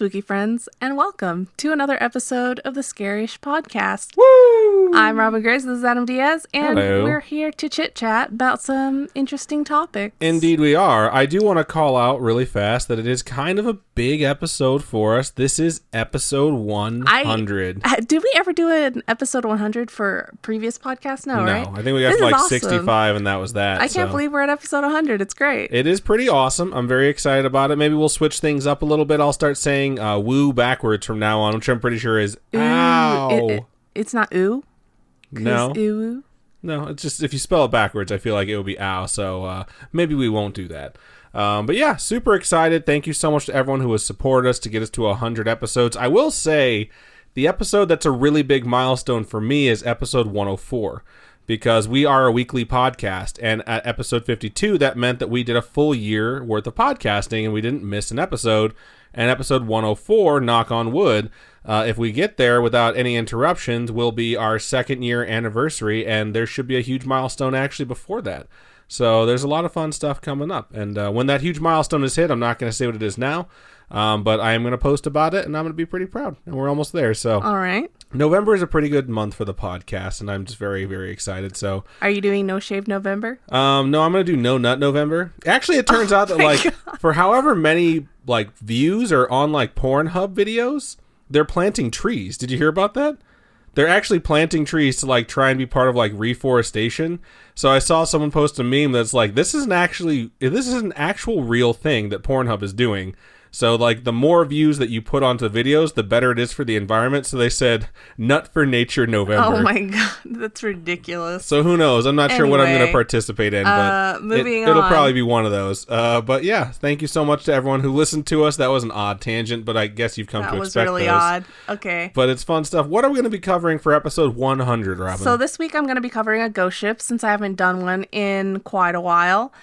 spooky friends, and welcome to another episode of the Scarish Podcast. Woo! I'm Robin Grace, this is Adam Diaz, and Hello. We're here to chit-chat about some interesting topics. Indeed we are. I do want to call out really fast that it is kind of a big episode for us. This is episode 100. Did we ever do an episode 100 for previous podcasts? No, right? I think we got This to like is awesome. 65 and that was that. I can't believe we're at episode 100. It's great. It is pretty awesome. I'm very excited about it. Maybe we'll switch things up a little bit. I'll start saying woo backwards from now on, which I'm pretty sure is Ooh, ow. It's not ooh? No. Ooh. No, it's just if you spell it backwards, I feel like it would be ow. So maybe we won't do that. But yeah, super excited. Thank you so much to everyone who has supported us to get us to 100 episodes. I will say the episode that's a really big milestone for me is episode 104. Because we are a weekly podcast, and at episode 52, that meant that we did a full year worth of podcasting, and we didn't miss an episode. And episode 104, knock on wood, if we get there without any interruptions, will be our second year anniversary, and there should be a huge milestone actually before that. So there's a lot of fun stuff coming up, and when that huge milestone is hit, I'm not going to say what it is now, but I am going to post about it, and I'm going to be pretty proud, and we're almost there. So All right. November is a pretty good month for the podcast, and I'm just very, very excited. So, Are you doing No Shave November? no, I'm gonna do No Nut November. Actually, it turns out that for however many views are on Pornhub videos, they're planting trees. Did you hear about that? They're actually planting trees to try and be part of reforestation. So I saw someone post a meme that's this is an actual real thing that Pornhub is doing. So, the more views that you put onto videos, the better it is for the environment. So they said, Nut for Nature November. Oh, my God. That's ridiculous. So who knows? I'm not sure what I'm going to participate in, but it'll probably be one of those. But yeah, thank you so much to everyone who listened to us. That was an odd tangent, but I guess you've come to expect those. That was really odd. Okay. But it's fun stuff. What are we going to be covering for episode 100, Robin? So this week I'm going to be covering a ghost ship since I haven't done one in quite a while.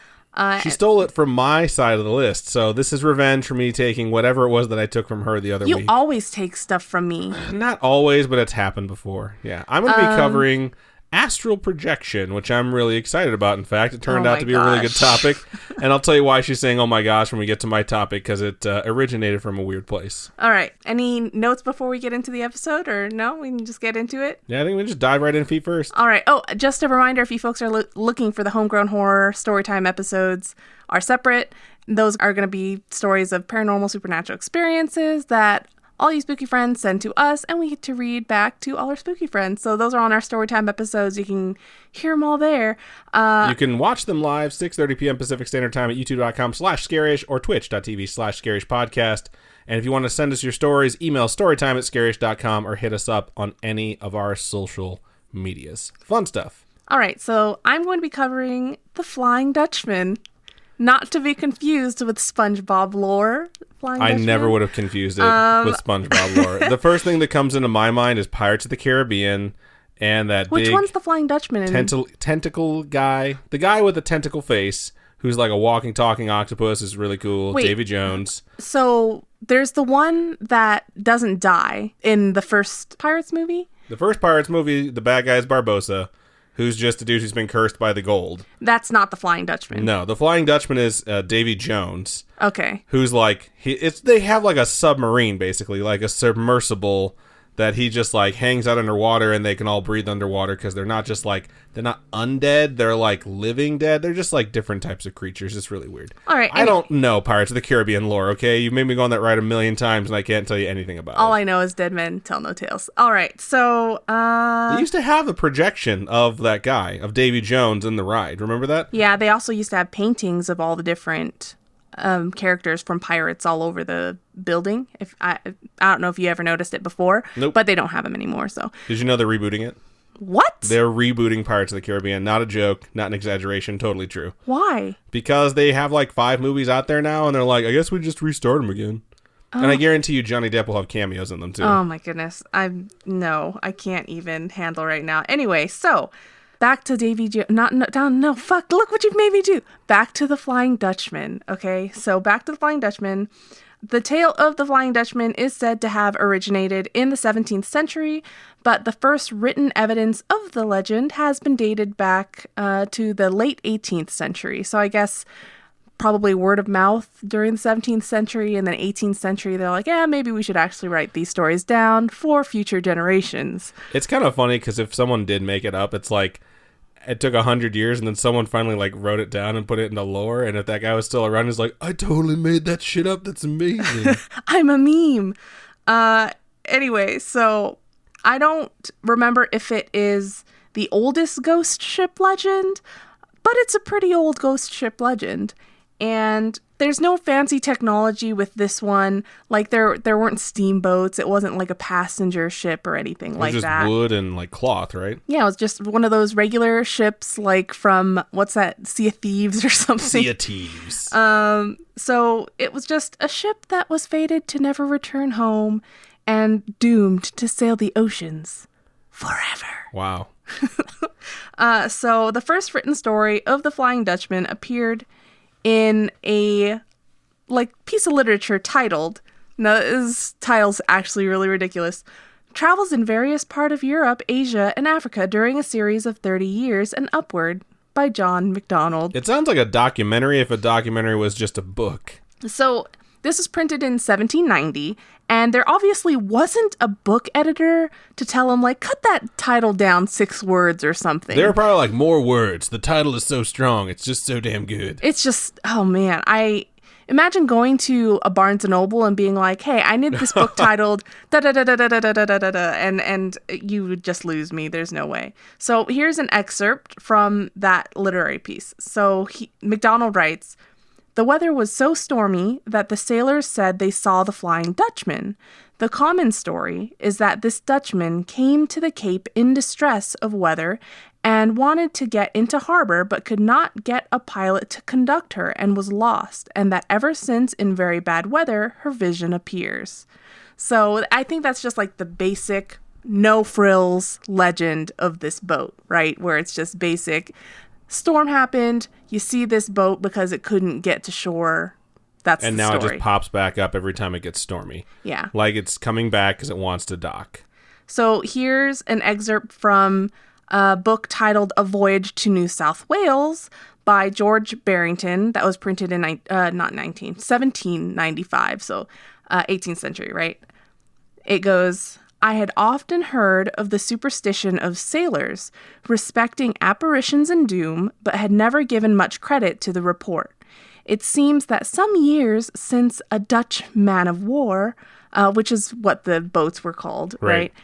She stole it from my side of the list, so this is revenge for me taking whatever it was that I took from her the other week. You always take stuff from me. Not always, but it's happened before. Yeah, I'm going to be covering Astral projection, which I'm really excited about. In fact, it turned out to be a really good topic, and I'll tell you why she's saying, oh my gosh, when we get to my topic, because it originated from a weird place. All right. Any notes before we get into the episode, or no? We can just get into it? Yeah, I think we can just dive right in feet first. All right. Oh, just a reminder, if you folks are looking for the Homegrown Horror Storytime episodes are separate. Those are going to be stories of paranormal, supernatural experiences that all you spooky friends send to us, and we get to read back to all our spooky friends. So those are on our Storytime episodes. You can hear them all there. You can watch them live, 6:30 p.m. Pacific Standard Time at youtube.com/scarish or twitch.tv/scarishpodcast. And if you want to send us your stories, email storytime@scarish.com or hit us up on any of our social medias. Fun stuff. All right, so I'm going to be covering The Flying Dutchman. Not to be confused with SpongeBob lore. I never would have confused it with SpongeBob lore. The first thing that comes into my mind is Pirates of the Caribbean and that Which one's the Flying Dutchman? Tentacle guy. The guy with the tentacle face who's like a walking, talking octopus is really cool. Wait, Davy Jones. So there's the one that doesn't die in the first Pirates movie? The first Pirates movie, the bad guy is Barbossa, who's just a dude who's been cursed by the gold. That's not the Flying Dutchman. No, the Flying Dutchman is Davy Jones. Okay. Who's they have a submarine, basically, like a submersible that he just hangs out underwater, and they can all breathe underwater because they're not just they're not undead, they're living dead. They're just different types of creatures. It's really weird. All right. I don't know Pirates of the Caribbean lore, okay? You made me go on that ride a million times, and I can't tell you anything about it. All I know is dead men tell no tales. All right, so they used to have a projection of that guy, of Davy Jones, in the ride. Remember that? Yeah, they also used to have paintings of all the different characters from Pirates all over the building. If I don't know if you ever noticed it before. Nope. But they don't have them anymore. So did you know they're rebooting it? What? They're rebooting Pirates of the Caribbean. Not a joke, not an exaggeration, totally true. Why? Because they have 5 movies out there now, and they're I guess we just restart them again. And I guarantee you Johnny Depp will have cameos in them too. Oh my goodness. I can't even handle right now. Anyway, so back to Davy fuck, look what you've made me do. Back to the Flying Dutchman, okay? So back to the Flying Dutchman. The tale of the Flying Dutchman is said to have originated in the 17th century, but the first written evidence of the legend has been dated back to the late 18th century. So I guess probably word of mouth during the 17th century, and then 18th century, they're like, yeah, maybe we should actually write these stories down for future generations. It's kind of funny because if someone did make it up, it's like it took 100 years and then someone finally like wrote it down and put it into lore. And if that guy was still around, he's like, I totally made that shit up. That's amazing. I'm a meme. Anyway, so I don't remember if it is the oldest ghost ship legend, but it's a pretty old ghost ship legend. And there's no fancy technology with this one. Like there weren't steamboats. It wasn't like a passenger ship or anything like just that. Wood and like cloth, right? Yeah, it was just one of those regular ships, like from what's that, Sea of Thieves or something. Sea of Thieves. So it was just a ship that was fated to never return home and doomed to sail the oceans forever. Wow. So the first written story of the Flying Dutchman appeared in a piece of literature titled, now this title's actually really ridiculous, Travels in Various Part of Europe, Asia, and Africa During a Series of 30 Years and Upward by John MacDonald. It sounds like a documentary if a documentary was just a book. So this was printed in 1790, and there obviously wasn't a book editor to tell him, like, cut that title down 6 words or something. There are probably, like, more words. The title is so strong. It's just so damn good. It's just, oh, man. I imagine going to a Barnes & Noble and being like, hey, I need this book titled da-da-da-da-da-da-da-da-da-da, and you would just lose me. There's no way. So here's an excerpt from that literary piece. So MacDonald writes, the weather was so stormy that the sailors said they saw the Flying Dutchman. The common story is that this Dutchman came to the Cape in distress of weather and wanted to get into harbor but could not get a pilot to conduct her and was lost, and that ever since in very bad weather her vision appears. So I think that's just like the basic no frills legend of this boat, right? Where it's just basic. Storm happened. You see this boat because it couldn't get to shore. That's and the now story. It just pops back up every time it gets stormy. Yeah. Like it's coming back because it wants to dock. So here's an excerpt from a book titled A Voyage to New South Wales by George Barrington that was printed in 1795, so 18th century, right? It goes, I had often heard of the superstition of sailors respecting apparitions and doom, but had never given much credit to the report. It seems that some years since a Dutch man of war, which is what the boats were called, right,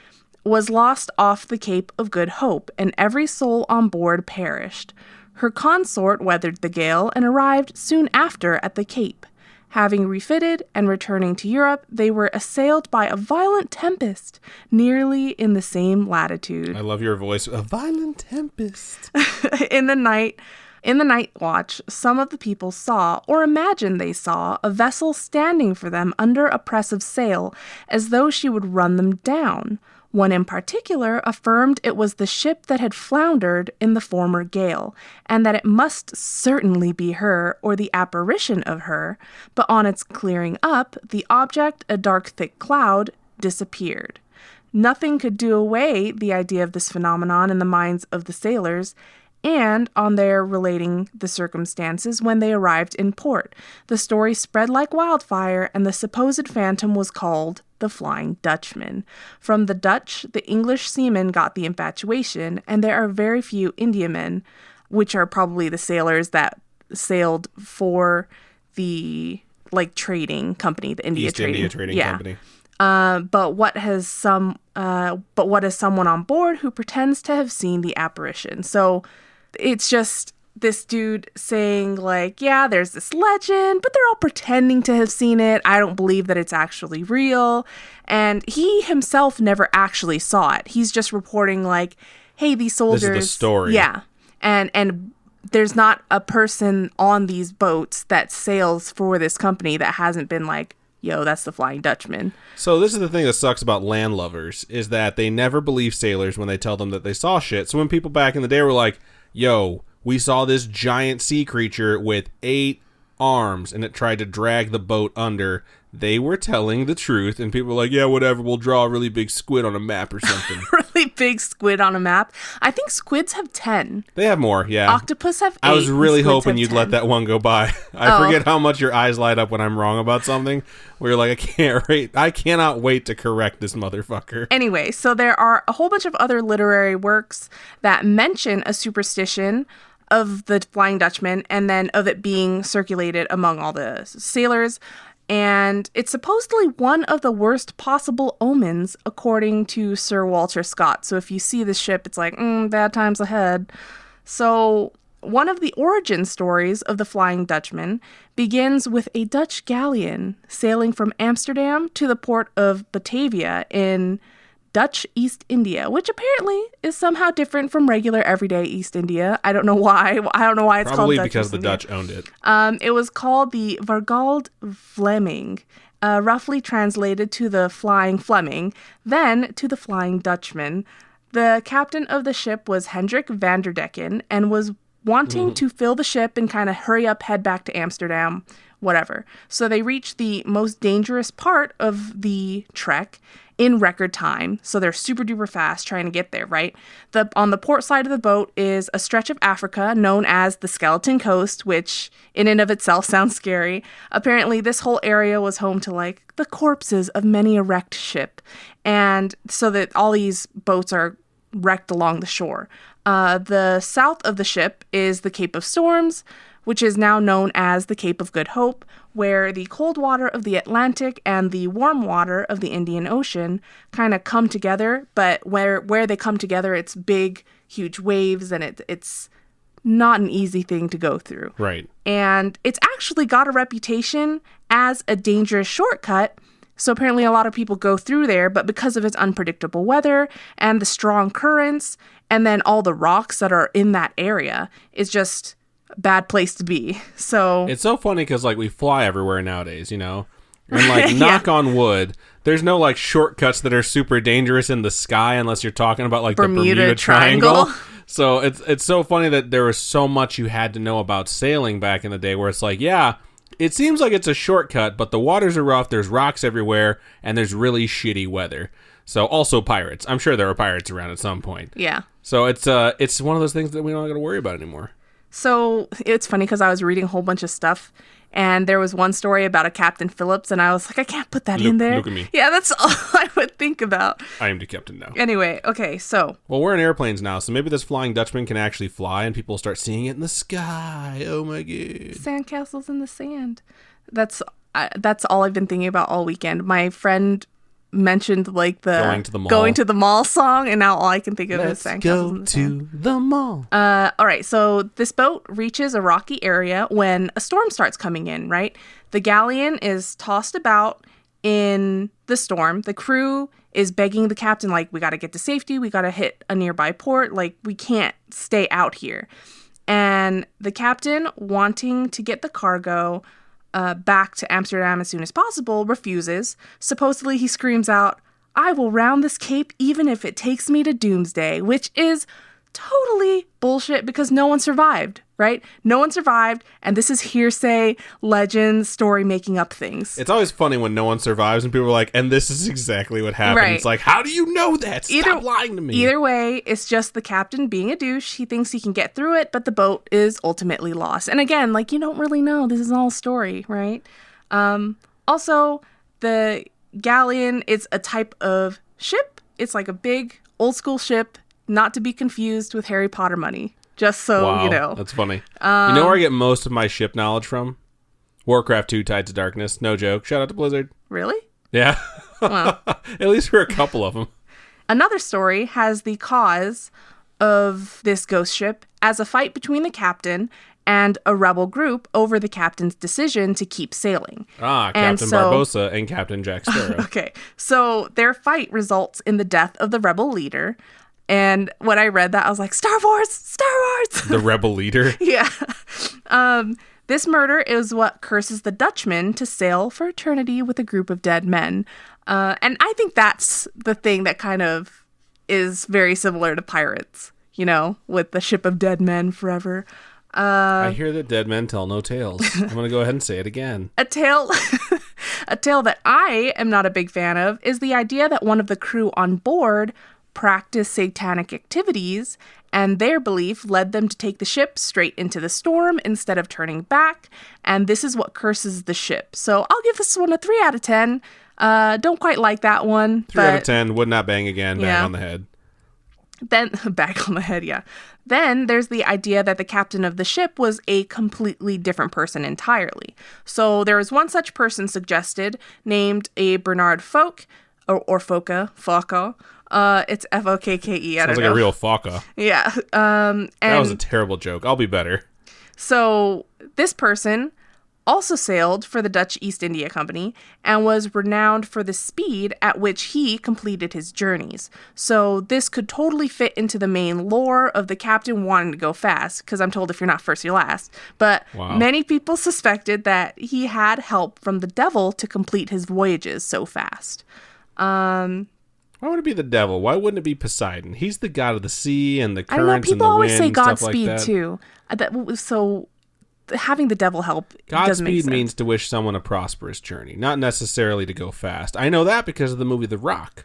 was lost off the Cape of Good Hope, and every soul on board perished. Her consort weathered the gale and arrived soon after at the Cape. Having refitted and returning to Europe, they were assailed by a violent tempest nearly in the same latitude. I love your voice. A violent tempest. In the night watch, some of the people saw, or imagined they saw, a vessel standing for them under a press of sail, as though she would run them down. One in particular affirmed it was the ship that had floundered in the former gale, and that it must certainly be her, or the apparition of her, but on its clearing up, the object, a dark thick cloud, disappeared. Nothing could do away the idea of this phenomenon in the minds of the sailors, and on their relating the circumstances when they arrived in port. The story spread like wildfire, and the supposed phantom was called the Flying Dutchman. From the Dutch, the English seamen got the infatuation, and there are very few Indiamen, which are probably the sailors that sailed for the trading company, the India East India Trading Company. But what has someone on board who pretends to have seen the apparition? So it's just this dude saying, like, yeah, there's this legend, but they're all pretending to have seen it. I don't believe that it's actually real. And he himself never actually saw it. He's just reporting, like, hey, these soldiers... This is the story. Yeah. And there's not a person on these boats that sails for this company that hasn't been like, yo, that's the Flying Dutchman. So this is the thing that sucks about landlubbers, is that they never believe sailors when they tell them that they saw shit. So when people back in the day were like, yo, we saw this giant sea creature with 8 arms and it tried to drag the boat under, they were telling the truth, and people were like, yeah, whatever, we'll draw a really big squid on a map or something. Really big squid on a map. I think squids have 10. They have more, yeah. Octopus have 8. I was really hoping you'd 10. let that one go by. I forget how much your eyes light up when I'm wrong about something, where you're like, I cannot wait to correct this motherfucker. Anyway, so there are a whole bunch of other literary works that mention a superstition of the Flying Dutchman, and then of it being circulated among all the sailors. And it's supposedly one of the worst possible omens, according to Sir Walter Scott. So if you see this ship, it's like, bad times ahead. So one of the origin stories of the Flying Dutchman begins with a Dutch galleon sailing from Amsterdam to the port of Batavia in Dutch East India, which apparently is somehow different from regular everyday East India. I don't know why. I don't know why it's Probably called Dutch because East the India. Dutch owned it. It was called the Vargald Vlaming, roughly translated to the Flying Fleming, then to the Flying Dutchman. The captain of the ship was Hendrik Vanderdecken and was wanting to fill the ship and kind of hurry up, head back to Amsterdam, whatever. So they reached the most dangerous part of the trek in record time. So they're super duper fast trying to get there, right? On the port side of the boat is a stretch of Africa known as the Skeleton Coast, which in and of itself sounds scary. Apparently this whole area was home to like the corpses of many a wrecked ship. And so that all these boats are wrecked along the shore. The south of the ship is the Cape of Storms, which is now known as the Cape of Good Hope, where the cold water of the Atlantic and the warm water of the Indian Ocean kind of come together, but where they come together, it's big, huge waves, and it's not an easy thing to go through. Right. And it's actually got a reputation as a dangerous shortcut. So apparently a lot of people go through there, but because of its unpredictable weather and the strong currents, and then all the rocks that are in that area, it's just a bad place to be. So it's so funny because like we fly everywhere nowadays, you know, and like knock on wood, there's no like shortcuts that are super dangerous in the sky unless you're talking about like the Bermuda Triangle. So it's so funny that there was so much you had to know about sailing back in the day, where it's like, yeah, it seems like it's a shortcut, but the waters are rough, there's rocks everywhere, and there's really shitty weather. So also pirates. I'm sure there are pirates around at some point. Yeah. So it's one of those things that we don't got to worry about anymore. So it's funny because I was reading a whole bunch of stuff, and there was one story about a Captain Phillips, and I was like, I can't put that in there. Look at me. Yeah, that's all I would think about. I am the captain now. Anyway, okay, so. Well, we're in airplanes now, so maybe this Flying Dutchman can actually fly, and people start seeing it in the sky. Oh my god. Sandcastles in the sand. That's all I've been thinking about all weekend. My friend mentioned like the going to the mall song, and now all I can think of is sandcastles go in the sand. to the mall. All right, so this boat reaches a rocky area when a storm starts coming in, right? The galleon is tossed about in the storm. The crew is begging the captain, like, we got to get to safety. We got to hit a nearby port. Like, we can't stay out here. And the captain, wanting to get the cargo back to Amsterdam as soon as possible, refuses. Supposedly, he screams out, I will round this cape even if it takes me to doomsday, which is totally bullshit because no one survived, right? No one survived, and this is hearsay, legends, story making up things. It's always funny when no one survives and people are like, and this is exactly what happened. Right. It's like, how do you know that? Stop lying to me. Either way, it's just the captain being a douche. He thinks he can get through it, but the boat is ultimately lost. And again, like, you don't really know. This is all story, right? Also, the galleon is a type of ship. It's like a big, old school ship, not to be confused with Harry Potter money. Just so you know. That's funny. You know where I get most of my ship knowledge from? Warcraft 2 Tides of Darkness. No joke. Shout out to Blizzard. Really? Yeah. Well. At least for a couple of them. Another story has the cause of this ghost ship as a fight between the captain and a rebel group over the captain's decision to keep sailing. Captain Barbossa and Captain Jack Sparrow. Okay, so their fight results in the death of the rebel leader. And when I read that, I was like, Star Wars! Star Wars! The rebel leader? Yeah. This murder is what curses the Dutchman to sail for eternity with a group of dead men. And I think that's the thing that kind of is very similar to pirates, you know, with the ship of dead men forever. I hear that dead men tell no tales. I'm going to go ahead and say it again. A tale A tale that I am not a big fan of is the idea that one of the crew on board practiced satanic activities, and their belief led them to take the ship straight into the storm instead of turning back, and this is what curses the ship. So I'll give this one a 3 out of 10. Don't quite like that one. 3 out of 10, would not bang again, bang Yeah. on the head. Then, back on the head, yeah. Then there's the idea that the captain of the ship was a completely different person entirely. So there is one such person suggested named a Bernard Folk, or Foka. It's F-O-K-K-E, I don't Sounds like know. a real Faka. Yeah. That was a terrible joke. I'll be better. So this person also sailed for the Dutch East India Company and was renowned for the speed at which he completed his journeys. So this could totally fit into the main lore of the captain wanting to go fast, because I'm told if you're not first, you're last. But Wow. many people suspected that he had help from the devil to complete his voyages so fast. Why would it be the devil? Why wouldn't it be Poseidon? He's the god of the sea and the I know currents and people the always wind say and stuff Godspeed like that. too. So having the devil help doesn't make Godspeed sense. means to wish someone a prosperous journey, not necessarily to go fast. I know that because of the movie The Rock.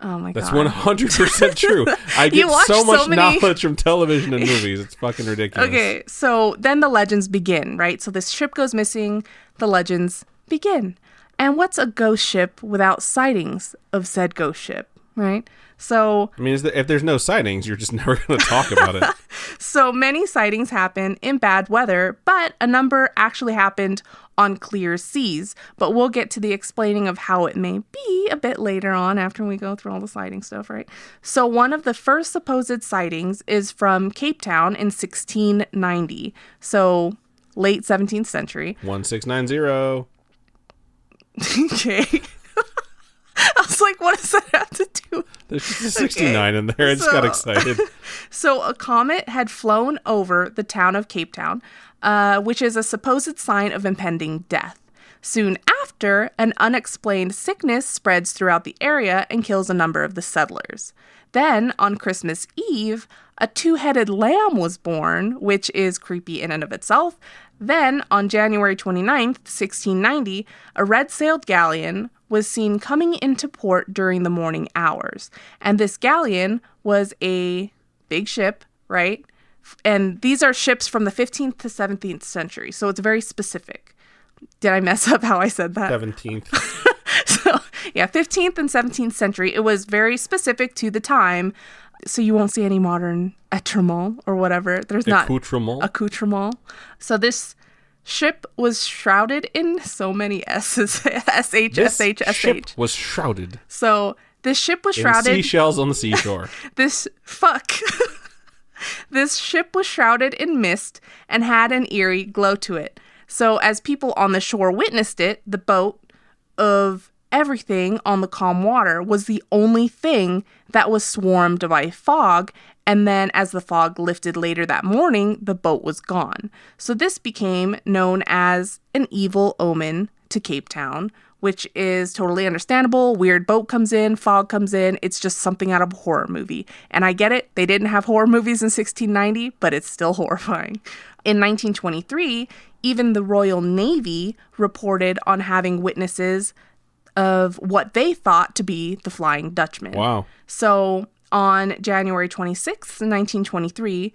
Oh my That's god. 100% true. I You get watch so much so many- knowledge from television and movies. It's fucking ridiculous. Okay, so then the legends begin, right? So this ship goes missing, the legends begin. And what's a ghost ship without sightings of said ghost ship, right? So I mean, if there's no sightings, you're just never going to talk about it. So many sightings happen in bad weather, but a number actually happened on clear seas. But we'll get to the explaining of how it may be a bit later on after we go through all the sighting stuff, right? So one of the first supposed sightings is from Cape Town in 1690. So late 17th century. 1690. Okay. I was like, what does that have to do? There's just a 69 in there. I just got excited. So a comet had flown over the town of Cape Town, which is a supposed sign of impending death. Soon after, an unexplained sickness spreads throughout the area and kills a number of the settlers. Then, on Christmas Eve, a 2-headed lamb was born, which is creepy in and of itself. Then, on January 29th, 1690, a red-sailed galleon was seen coming into port during the morning hours. And this galleon was a big ship, right? And these are ships from the 15th to 17th century, so it's very specific. Did I mess up how I said that? 17th. So, yeah, 15th and 17th century. It was very specific to the time, so you won't see any modern accoutrement or whatever. There's not accoutrement. So this ship was shrouded in so many S's. S-H, S-H, S-H. Ship was shrouded. So this ship was In shrouded. seashells on the seashore. This ship was shrouded in mist and had an eerie glow to it. So as people on the shore witnessed it, the boat of everything on the calm water was the only thing that was swarmed by fog. And then as the fog lifted later that morning, the boat was gone. So this became known as an evil omen to Cape Town, which is totally understandable. Weird boat comes in, fog comes in. It's just something out of a horror movie. And I get it. They didn't have horror movies in 1690, but it's still horrifying. In 1923, even the Royal Navy reported on having witnesses of what they thought to be the Flying Dutchman. Wow. So on January 26th, 1923,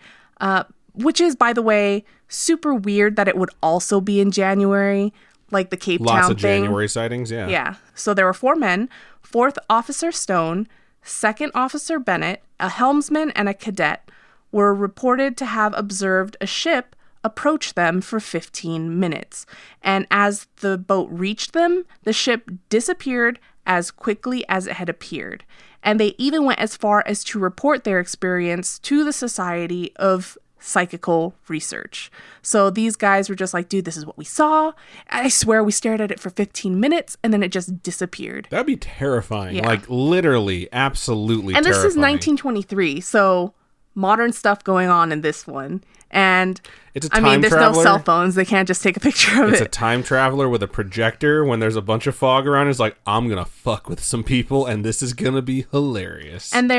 which is, by the way, super weird that it would also be in January, like the Cape Town thing. Lots of January sightings, yeah. Yeah. So there were 4 men, 4th Officer Stone, 2nd Officer Bennett, a helmsman, and a cadet were reported to have observed a ship approach them for 15 minutes. And as the boat reached them, the ship disappeared as quickly as it had appeared. And they even went as far as to report their experience to the Society of Psychical Research. So these guys were just like, dude, this is what we saw. I swear we stared at it for 15 minutes and then it just disappeared. That'd be terrifying. Yeah. Like, literally, absolutely And terrifying. this is 1923, so modern stuff going on in this one. And It's a I mean, time there's traveler. no cell phones. They can't just take a picture of It's a it. time traveler with a projector when there's a bunch of fog around. It's like, I'm going to fuck with some people and this is going to be hilarious. And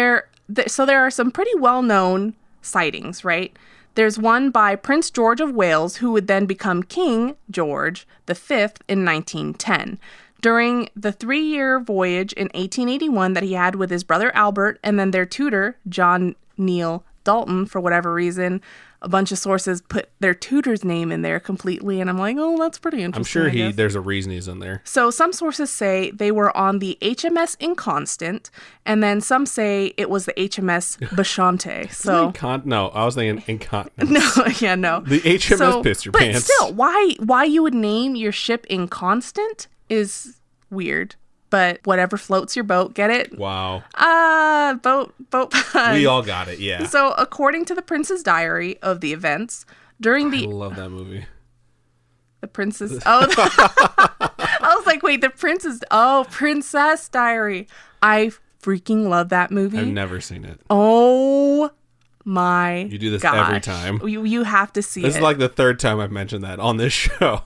so there are some pretty well-known sightings, right? There's one by Prince George of Wales, who would then become King George V in 1910. During the 3-year voyage in 1881 that he had with his brother Albert and then their tutor, John Neil Dalton, for whatever reason, a bunch of sources put their tutor's name in there completely, and I'm like, oh, that's pretty interesting. I'm sure there's a reason he's in there. So some sources say they were on the HMS Inconstant, and then some say it was the HMS Bashante. So no, I was thinking Incontinence. No. The HMS Piss Your Pants. But still, why you would name your ship Inconstant is weird. But whatever floats your boat, get it? Wow. Boat pun. We all got it, yeah. So, according to the Prince's Diary of the events, I love that movie. The Princess... Oh, I was like, wait, Princess Diary. I freaking love that movie. I've never seen it. Oh, my You do this gosh. every time. You have to see it. This is like the third time I've mentioned that on this show.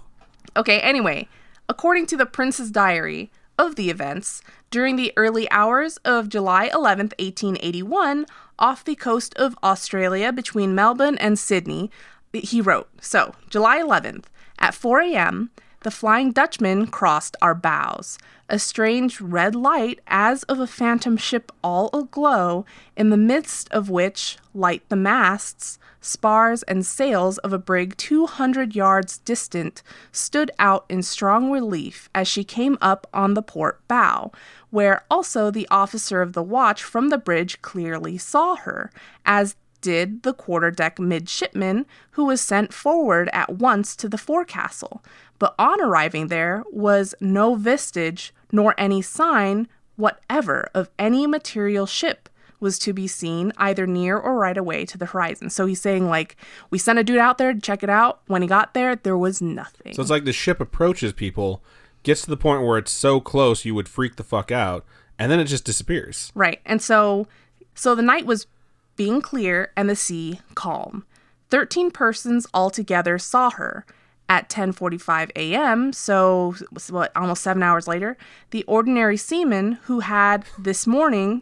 Okay, anyway, according to the Prince's Diary of the events, during the early hours of July 11th, 1881, off the coast of Australia between Melbourne and Sydney, he wrote, so, July 11th, at 4 a.m., the Flying Dutchman crossed our bows. A strange red light as of a phantom ship all aglow, in the midst of which light the masts, spars, and sails of a brig 200 yards distant, stood out in strong relief as she came up on the port bow, where also the officer of the watch from the bridge clearly saw her, as did the quarterdeck midshipman, who was sent forward at once to the forecastle. But on arriving there was no vestige nor any sign whatever of any material ship was to be seen either near or right away to the horizon. So he's saying, like, we sent a dude out there to check it out. When he got there was nothing. So it's like the ship approaches people, gets to the point where it's so close you would freak the fuck out, and then it just disappears. Right. And so the night was being clear and the sea calm. 13 persons altogether saw her. At 10:45 a.m., so almost 7 hours later, the ordinary seaman who had this morning...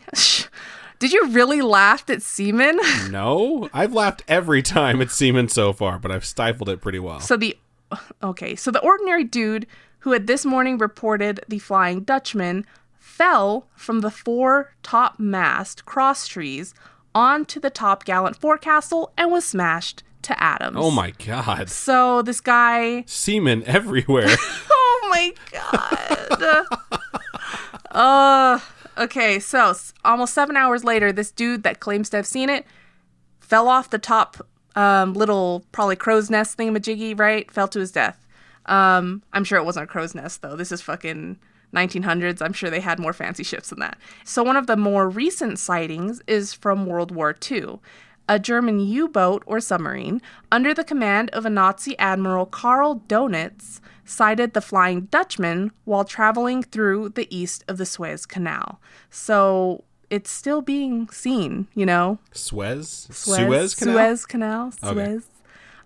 Did you really laugh at seaman? No, I've laughed every time at seaman so far, but I've stifled it pretty well. So the ordinary dude who had this morning reported the Flying Dutchman fell from the fore top mast cross trees onto the top gallant forecastle and was smashed to atoms. Oh my god. So this guy... Seamen everywhere. Oh my god. Okay, so almost 7 hours later, this dude that claims to have seen it fell off the top little, probably crow's nest thingamajiggy, right? Fell to his death. I'm sure it wasn't a crow's nest, though. This is fucking 1900s. I'm sure they had more fancy ships than that. So one of the more recent sightings is from World War II. A German U-boat or submarine under the command of a Nazi Admiral Karl Donitz sighted the Flying Dutchman while traveling through the east of the Suez Canal. So it's still being seen, you know? Suez Canal? Suez Canal. Suez. Okay.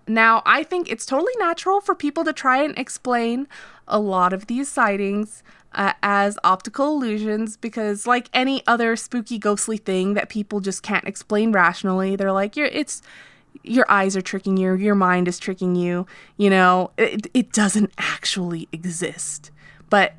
Now, I think it's totally natural for people to try and explain a lot of these sightings as optical illusions, because like any other spooky, ghostly thing that people just can't explain rationally, they're like, your eyes are tricking you, your mind is tricking you, you know, it doesn't actually exist. But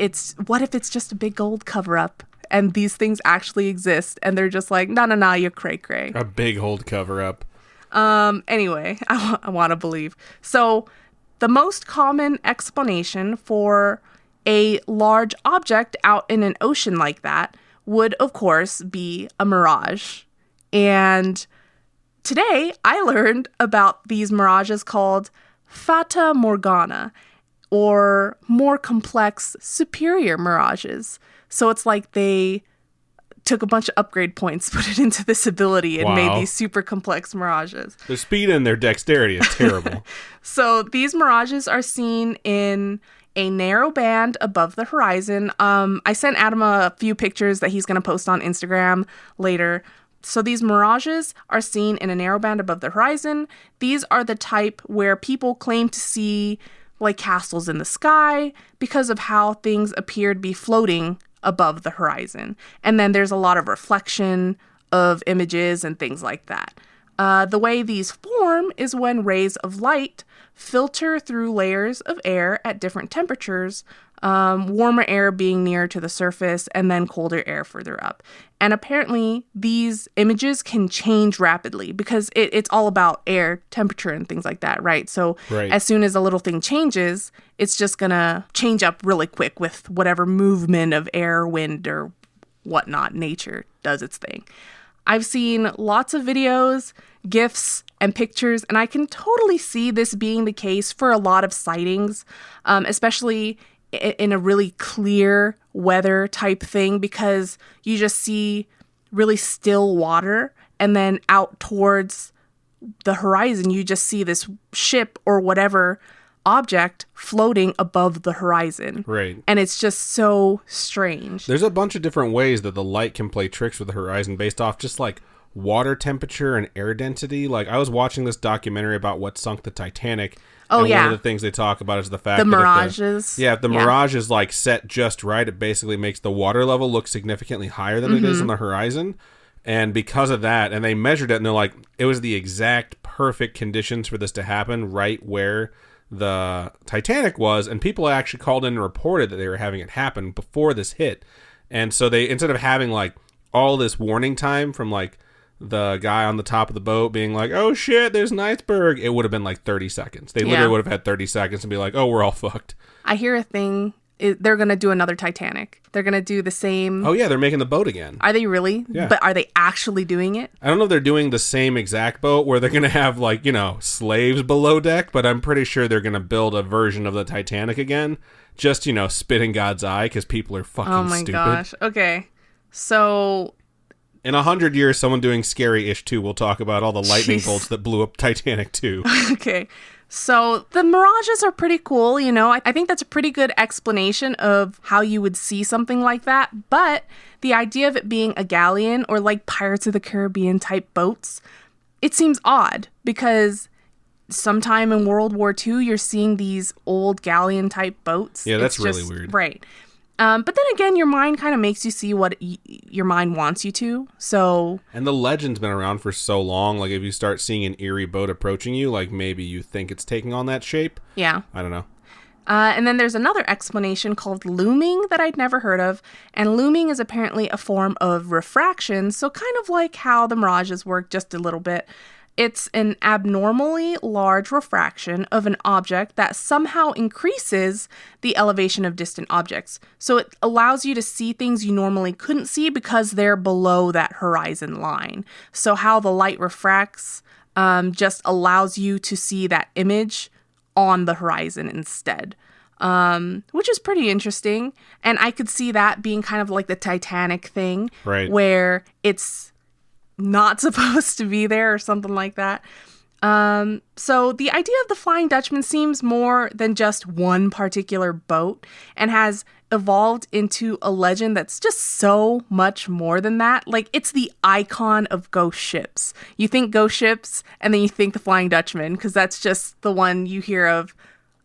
what if it's just a big old cover-up and these things actually exist and they're just like, no, you're cray-cray. A big old cover-up. Anyway, I want to believe. So the most common explanation for a large object out in an ocean like that would, of course, be a mirage. And today I learned about these mirages called Fata Morgana, or more complex, superior mirages. So it's like they took a bunch of upgrade points, put it into this ability, and made these super complex mirages. Their speed and their dexterity is terrible. So these mirages are seen in a narrow band above the horizon. I sent Adam a few pictures that he's going to post on Instagram later. So these mirages are seen in a narrow band above the horizon. These are the type where people claim to see like castles in the sky because of how things appear to be floating above the horizon. And then there's a lot of reflection of images and things like that. The way these form is when rays of light filter through layers of air at different temperatures warmer air being nearer to the surface, and then colder air further up. And apparently these images can change rapidly because it's all about air temperature and things like that, right? So as soon as a little thing changes, it's just gonna change up really quick with whatever movement of air, wind, or whatnot. Nature does its thing. I've seen lots of videos, GIFs, and pictures, and I can totally see this being the case for a lot of sightings, especially in a really clear weather type thing, because you just see really still water, and then out towards the horizon, you just see this ship or whatever object floating above the horizon. Right. And it's just so strange. There's a bunch of different ways that the light can play tricks with the horizon based off just like water temperature and air density. Like I was watching this documentary about what sunk the Titanic. Oh, and yeah. one of the things they talk about is the fact the that mirages. if the mirage is like set just right, it basically makes the water level look significantly higher than it is on the horizon. And because of that, and they measured it, and they're like, it was the exact perfect conditions for this to happen right where the Titanic was, and people actually called in and reported that they were having it happen before this hit. And so they, instead of having like all this warning time from like the guy on the top of the boat being like, oh shit, there's an iceberg, it would have been like 30 seconds. They literally would have had 30 seconds and be like, oh, we're all fucked. I hear a thing. They're going to do another Titanic. They're going to do the same. Oh, yeah, they're making the boat again. Are they really? Yeah. But are they actually doing it? I don't know if they're doing the same exact boat where they're going to have, like, you know, slaves below deck, but I'm pretty sure they're going to build a version of the Titanic again. Just, you know, spit in God's eye because people are fucking stupid. Oh, my gosh. Okay. So in 100 years, someone doing Scary-ish 2 will talk about all the lightning bolts that blew up Titanic 2. Okay. So the mirages are pretty cool, you know. I think that's a pretty good explanation of how you would see something like that. But the idea of it being a galleon or like Pirates of the Caribbean type boats, it seems odd because sometime in World War II, you're seeing these old galleon type boats. Yeah, that's really weird. Right. But then again, your mind kind of makes you see what your mind wants you to. So, and the legend's been around for so long. Like, if you start seeing an eerie boat approaching you, like maybe you think it's taking on that shape. Yeah. I don't know. And then there's another explanation called looming that I'd never heard of. And looming is apparently a form of refraction. So kind of like how the mirages work just a little bit. It's an abnormally large refraction of an object that somehow increases the elevation of distant objects. So it allows you to see things you normally couldn't see because they're below that horizon line. So how the light refracts just allows you to see that image on the horizon instead, which is pretty interesting. And I could see that being kind of like the Titanic thing, right, where it's not supposed to be there or something like that. So the idea of the Flying Dutchman seems more than just one particular boat and has evolved into a legend that's just so much more than that. Like, it's the icon of ghost ships. You think ghost ships and then you think the Flying Dutchman because that's just the one you hear of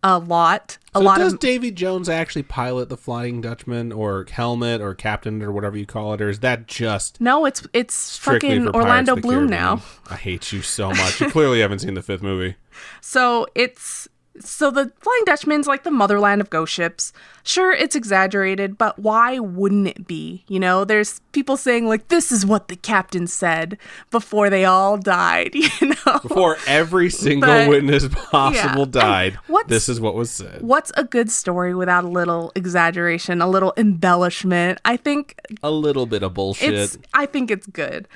a lot. Does Davy Jones actually pilot the Flying Dutchman or helmet or captain or whatever you call it, or is that just no? It's fucking Orlando Bloom now. I hate you so much. You clearly haven't seen the fifth movie. So the Flying Dutchman's like the motherland of ghost ships. Sure, it's exaggerated, but why wouldn't it be? You know, there's people saying like, this is what the captain said before they all died, you know? Before every single witness possible died, this is what was said. What's a good story without a little exaggeration, a little embellishment? I think a little bit of bullshit. I think it's good.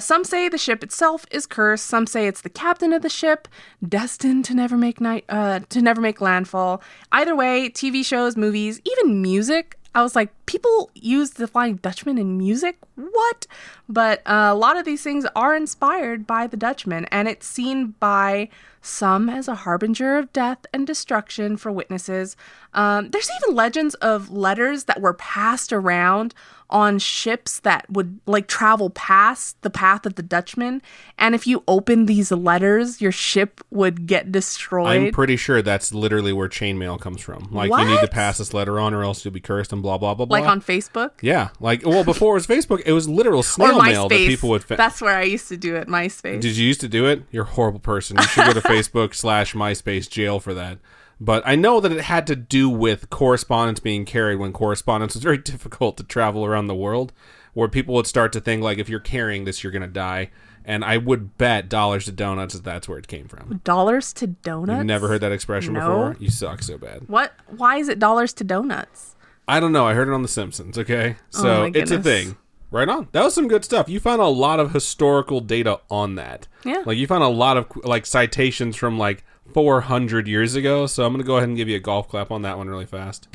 Some say the ship itself is cursed. Some say it's the captain of the ship, destined to never make landfall. Either way, TV shows, movies, even music. I was like, people use the Flying Dutchman in music? What? But a lot of these things are inspired by the Dutchman, and it's seen by some as a harbinger of death and destruction for witnesses. There's even legends of letters that were passed around on ships that would like travel past the path of the Dutchman, and if you open these letters, your ship would get destroyed. I'm pretty sure that's literally where chainmail comes from. Like, what? You need to pass this letter on or else you'll be cursed and blah blah blah blah. Like on Facebook? Yeah, like, well, before it was Facebook, it was literal snail mail that people would that's where I used to do it. MySpace. Did you used to do it? You're a horrible person. You should go to Facebook/MySpace jail for that. But I know that it had to do with correspondence being carried when correspondence was very difficult to travel around the world, where people would start to think, like, if you're carrying this, you're going to die. And I would bet dollars to donuts that that's where it came from. Dollars to donuts? You've never heard that expression before? You suck so bad. What? Why is it dollars to donuts? I don't know. I heard it on The Simpsons, okay? So it's a thing. Right on. That was some good stuff. You found a lot of historical data on that. Yeah. Like, you found a lot of, like, citations from, like, 400 years ago. So I'm going to go ahead and give you a golf clap on that one really fast.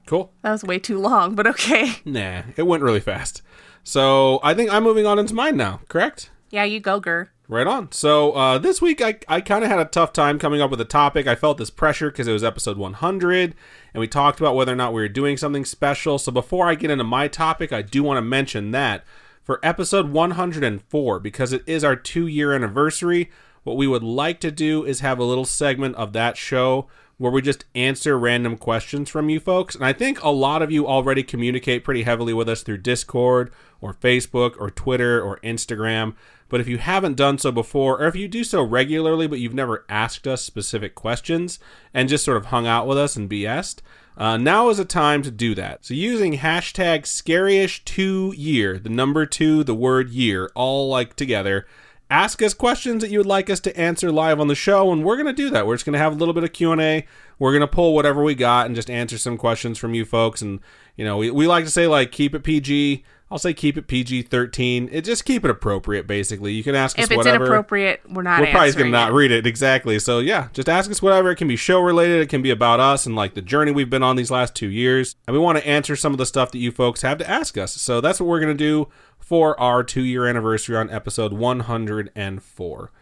Cool. That was way too long, but okay. Nah, it went really fast. So I think I'm moving on into mine now, correct? Yeah, you go, Gur. Right on. So this week I kind of had a tough time coming up with a topic. I felt this pressure because it was episode 100, and we talked about whether or not we were doing something special. So before I get into my topic, I do want to mention that for episode 104, because it is our 2-year anniversary, what we would like to do is have a little segment of that show where we just answer random questions from you folks. And I think a lot of you already communicate pretty heavily with us through Discord or Facebook or Twitter or Instagram. But if you haven't done so before, or if you do so regularly but you've never asked us specific questions and just sort of hung out with us and BS'd, now is a time to do that. So using hashtag scarish2year, the number 2, the word year, all like together, ask us questions that you would like us to answer live on the show, and we're going to do that. We're just going to have a little bit of Q&A. We're going to pull whatever we got and just answer some questions from you folks. And, you know, we like to say, like, keep it PG. I'll say keep it PG-13. Just keep it appropriate, basically. You can ask us whatever. If it's inappropriate, we're probably going to not read it. Exactly. So, yeah, just ask us whatever. It can be show-related. It can be about us and, like, the journey we've been on these last 2 years. And we want to answer some of the stuff that you folks have to ask us. So that's what we're going to do for our 2-year anniversary on episode 104.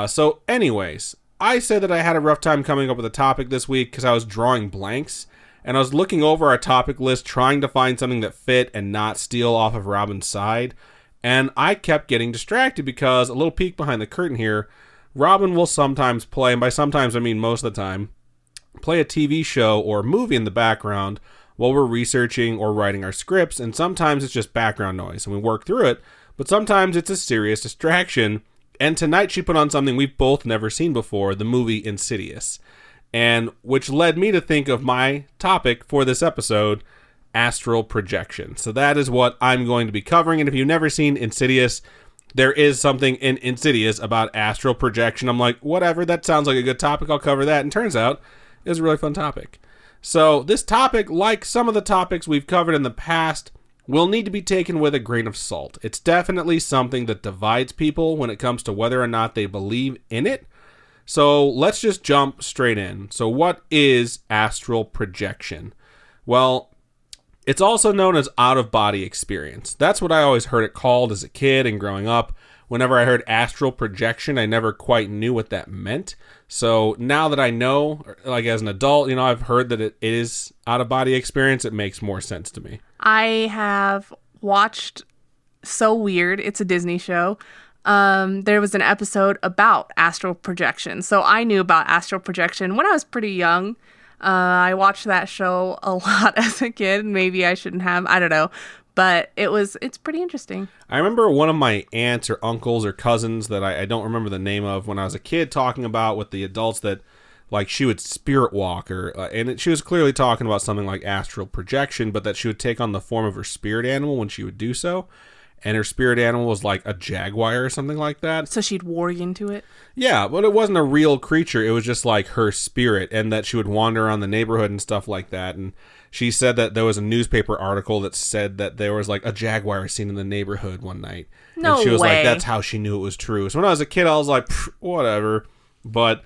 So anyways, I said that I had a rough time coming up with a topic this week because I was drawing blanks, and I was looking over our topic list trying to find something that fit and not steal off of Robin's side, and I kept getting distracted because, a little peek behind the curtain here, Robin will sometimes play, and by sometimes I mean most of the time, play a TV show or movie in the background while we're researching or writing our scripts, and sometimes it's just background noise, and we work through it, but sometimes it's a serious distraction, and tonight she put on something we've both never seen before, the movie Insidious, and which led me to think of my topic for this episode, astral projection. So that is what I'm going to be covering, and if you've never seen Insidious, there is something in Insidious about astral projection. I'm like, whatever, that sounds like a good topic, I'll cover that, and turns out it was a really fun topic. So this topic, like some of the topics we've covered in the past, will need to be taken with a grain of salt. It's definitely something that divides people when it comes to whether or not they believe in it. So let's just jump straight in. So what is astral projection? Well, it's also known as out-of-body experience. That's what I always heard it called as a kid and growing up. Whenever I heard astral projection, I never quite knew what that meant. So now that I know, like as an adult, you know, I've heard that it is out-of-body experience, it makes more sense to me. I have watched So Weird. It's a Disney show. There was an episode about astral projection. So I knew about astral projection when I was pretty young. I watched that show a lot as a kid. Maybe I shouldn't have. I don't know. But it's pretty interesting. I remember one of my aunts or uncles or cousins that I don't remember the name of when I was a kid talking about with the adults that, like, she would spirit walk, she was clearly talking about something like astral projection, but that she would take on the form of her spirit animal when she would do so. And her spirit animal was like a jaguar or something like that. So she'd warg into it? Yeah, but it wasn't a real creature. It was just like her spirit, and that she would wander around the neighborhood and stuff like that. And she said that there was a newspaper article that said that there was like a jaguar seen in the neighborhood one night. No and she was way. like, that's how she knew it was true. So when I was a kid, I was like, whatever. But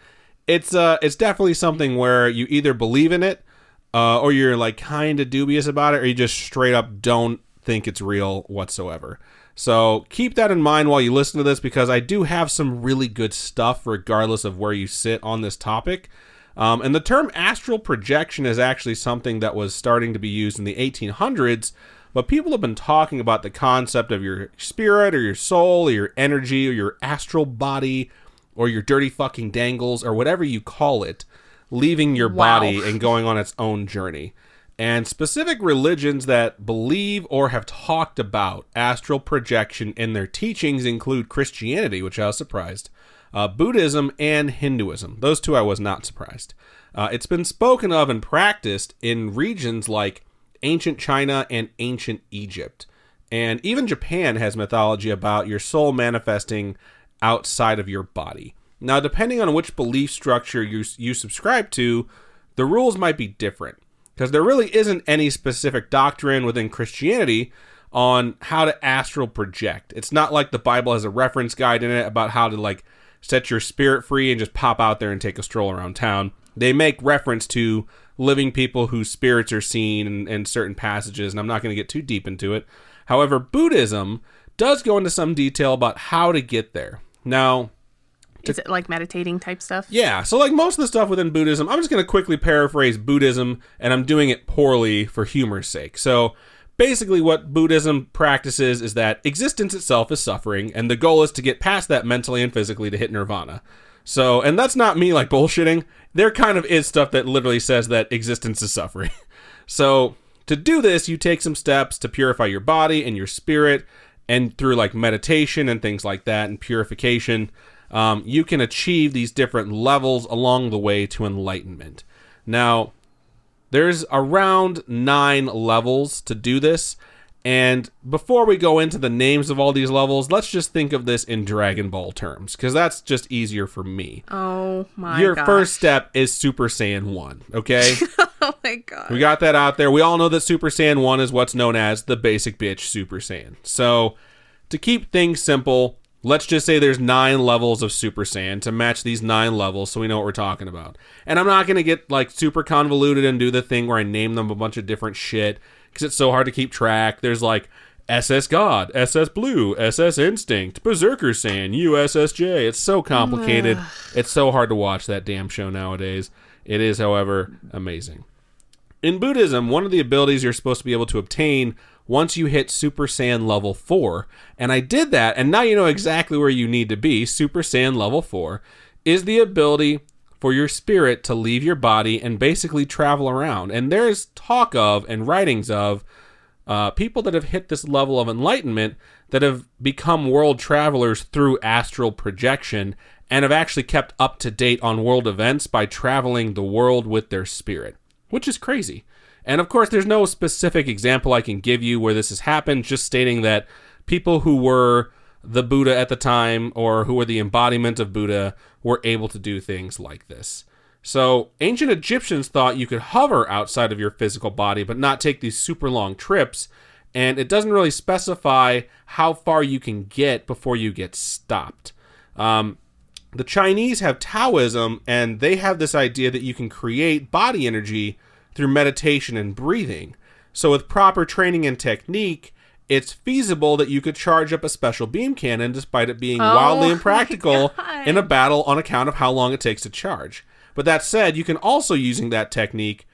it's definitely something where you either believe in it, or you're like kind of dubious about it, or you just straight up don't think it's real whatsoever. So keep that in mind while you listen to this, because I do have some really good stuff regardless of where you sit on this topic. And the term astral projection is actually something that was starting to be used in the 1800s, but people have been talking about the concept of your spirit or your soul or your energy or your astral body or your dirty fucking dangles or whatever you call it, leaving your body and going on its own journey. And specific religions that believe or have talked about astral projection in their teachings include Christianity, which I was surprised. Buddhism and Hinduism. Those two I was not surprised. It's been spoken of and practiced in regions like ancient China and ancient Egypt. And even Japan has mythology about your soul manifesting outside of your body. Now, depending on which belief structure you subscribe to, the rules might be different. Because there really isn't any specific doctrine within Christianity on how to astral project. It's not like the Bible has a reference guide in it about how to like set your spirit free and just pop out there and take a stroll around town. They make reference to living people whose spirits are seen in certain passages, and I'm not going to get too deep into it. However, Buddhism does go into some detail about how to get there. Now, is it like meditating type stuff? Yeah, so like most of the stuff within Buddhism, I'm just going to quickly paraphrase Buddhism, and I'm doing it poorly for humor's sake. So basically what Buddhism practices is that existence itself is suffering, and the goal is to get past that mentally and physically to hit nirvana. So, and that's not me like bullshitting. There kind of is stuff that literally says that existence is suffering. So to do this, you take some steps to purify your body and your spirit, and through like meditation and things like that and purification, you can achieve these different levels along the way to enlightenment. Now, there's around 9 levels to do this. And before we go into the names of all these levels, let's just think of this in Dragon Ball terms, because that's just easier for me. Oh my god. Your first step is Super Saiyan 1, okay? Oh my god. We got that out there. We all know that Super Saiyan 1 is what's known as the basic bitch Super Saiyan. So, to keep things simple, let's just say there's 9 levels of Super Saiyan to match these 9 levels so we know what we're talking about. And I'm not going to get like super convoluted and do the thing where I name them a bunch of different shit because it's so hard to keep track. There's like SS God, SS Blue, SS Instinct, Berserker Saiyan, USSJ. It's so complicated. It's so hard to watch that damn show nowadays. It is, however, amazing. In Buddhism, one of the abilities you're supposed to be able to obtain once you hit Super Saiyan level 4, and I did that, and now you know exactly where you need to be, Super Saiyan level 4, is the ability for your spirit to leave your body and basically travel around. And there's talk of and writings of people that have hit this level of enlightenment that have become world travelers through astral projection and have actually kept up to date on world events by traveling the world with their spirit, which is crazy. And of course, there's no specific example I can give you where this has happened, just stating that people who were the Buddha at the time or who were the embodiment of Buddha were able to do things like this. So ancient Egyptians thought you could hover outside of your physical body but not take these super long trips, and it doesn't really specify how far you can get before you get stopped. The Chinese have Taoism, and they have this idea that you can create body energy through meditation and breathing. So with proper training and technique, it's feasible that you could charge up a special beam cannon despite it being wildly impractical in a battle on account of how long it takes to charge. But that said, you can also, using that technique,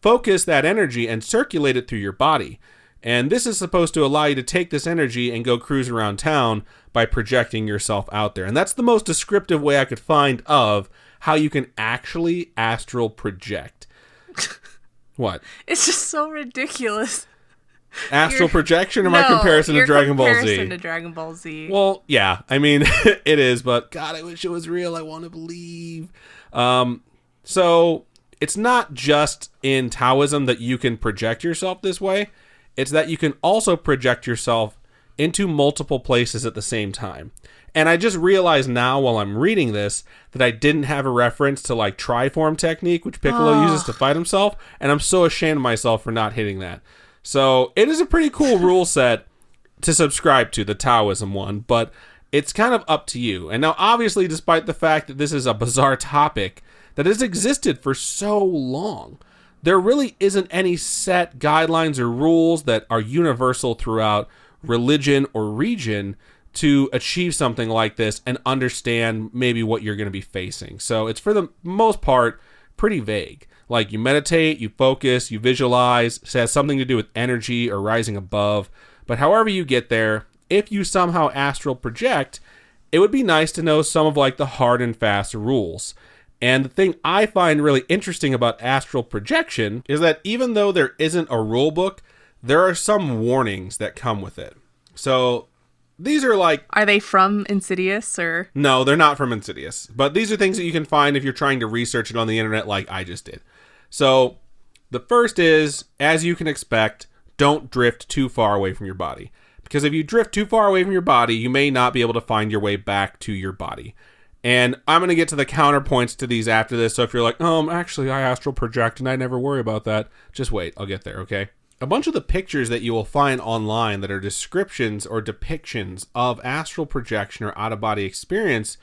focus that energy and circulate it through your body. And this is supposed to allow you to take this energy and go cruise around town by projecting yourself out there. And that's the most descriptive way I could find of how you can actually astral project. What? It's just so ridiculous. Astral projection or my comparison to Dragon Ball Z? Comparison to Dragon Ball Z. Well, yeah. I mean, it is, but God, I wish it was real. I want to believe. So it's not just in Taoism that you can project yourself this way. It's that you can also project yourself into multiple places at the same time. And I just realized now while I'm reading this that I didn't have a reference to like Triform technique, which Piccolo uses to fight himself. And I'm so ashamed of myself for not hitting that. So it is a pretty cool rule set to subscribe to, the Taoism one, but it's kind of up to you. And now obviously, despite the fact that this is a bizarre topic that has existed for so long, there really isn't any set guidelines or rules that are universal throughout religion or region to achieve something like this and understand maybe what you're going to be facing. So it's for the most part pretty vague. Like you meditate, you focus, you visualize. It has something to do with energy or rising above. But however you get there, if you somehow astral project, it would be nice to know some of like the hard and fast rules. And the thing I find really interesting about astral projection is that even though there isn't a rule book, there are some warnings that come with it. So these are like... Are they from Insidious or? No, they're not from Insidious. But these are things that you can find if you're trying to research it on the internet like I just did. So the first is, as you can expect, don't drift too far away from your body. Because if you drift too far away from your body, you may not be able to find your way back to your body. And I'm going to get to the counterpoints to these after this. So if you're like, actually, I astral project and I never worry about that, just wait. I'll get there, okay? A bunch of the pictures that you will find online that are descriptions or depictions of astral projection or out-of-body experience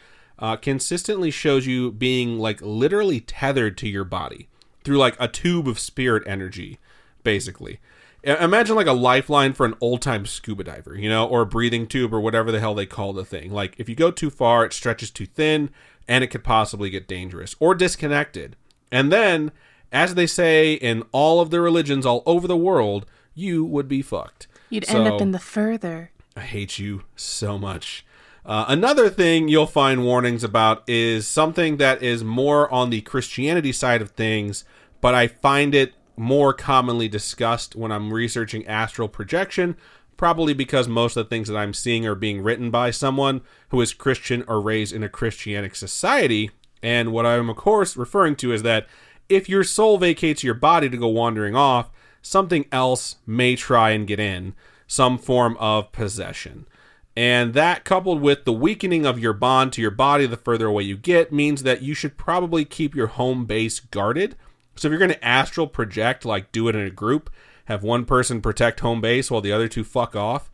consistently shows you being like literally tethered to your body through like a tube of spirit energy, basically. Imagine like a lifeline for an old-time scuba diver, or a breathing tube or whatever the hell they call the thing. Like if you go too far, it stretches too thin and it could possibly get dangerous or disconnected. And then, as they say in all of the religions all over the world, you would be fucked. You'd end up in the further. I hate you so much. Another thing you'll find warnings about is something that is more on the Christianity side of things, but I find it more commonly discussed when I'm researching astral projection, probably because most of the things that I'm seeing are being written by someone who is Christian or raised in a Christianic society. And what I'm, of course, referring to is that if your soul vacates your body to go wandering off, something else may try and get in, some form of possession. And that, coupled with the weakening of your bond to your body the further away you get, means that you should probably keep your home base guarded. So if you're going to astral project, like do it in a group, have one person protect home base while the other two fuck off.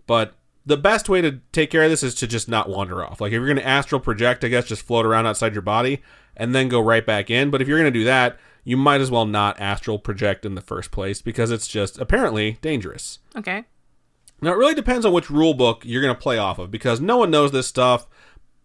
But the best way to take care of this is to just not wander off. Like if you're going to astral project, I guess just float around outside your body and then go right back in. But if you're going to do that, you might as well not astral project in the first place because it's just apparently dangerous. Okay. Now it really depends on which rule book you're going to play off of because no one knows this stuff.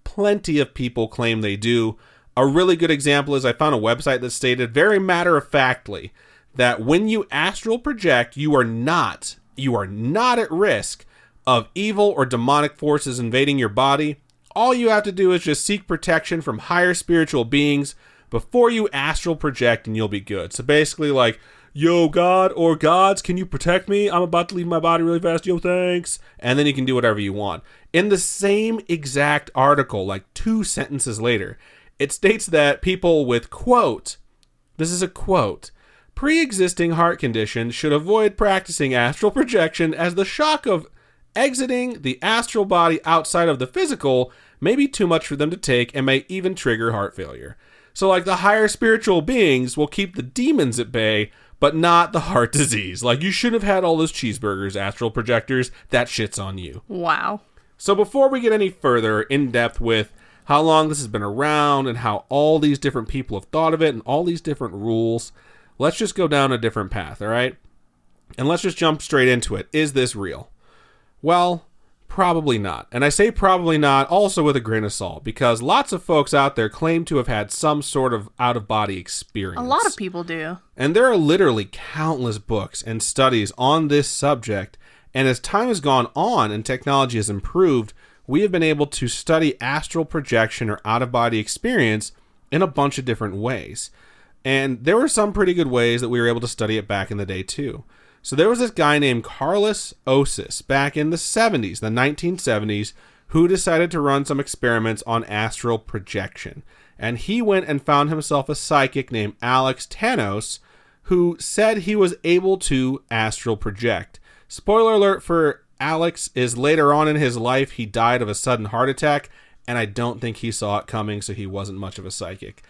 Plenty of people claim they do. A really good example is I found a website that stated very matter-of-factly that when you astral project, you are not at risk of evil or demonic forces invading your body. All you have to do is just seek protection from higher spiritual beings before you astral project and you'll be good. So basically like, yo, God or gods, can you protect me? I'm about to leave my body really fast. Yo, thanks. And then you can do whatever you want. In the same exact article, like 2 sentences later, it states that people with, quote, this is a quote, pre-existing heart conditions should avoid practicing astral projection as the shock of exiting the astral body outside of the physical may be too much for them to take and may even trigger heart failure. So like the higher spiritual beings will keep the demons at bay, but not the heart disease. Like you shouldn't have had all those cheeseburgers, astral projectors. That shit's on you. Wow. So before we get any further in depth with how long this has been around and how all these different people have thought of it and all these different rules, let's just go down a different path, all right? And let's just jump straight into it. Is this real? Well, probably not. And I say probably not also with a grain of salt because lots of folks out there claim to have had some sort of out-of-body experience. A lot of people do. And there are literally countless books and studies on this subject. And as time has gone on and technology has improved, we have been able to study astral projection or out-of-body experience in a bunch of different ways. And there were some pretty good ways that we were able to study it back in the day too. So there was this guy named Carlos Osis back in the 70s, the 1970s, who decided to run some experiments on astral projection. And he went and found himself a psychic named Alex Tanos, who said he was able to astral project. Spoiler alert for Alex is later on in his life, he died of a sudden heart attack, and I don't think he saw it coming, so he wasn't much of a psychic.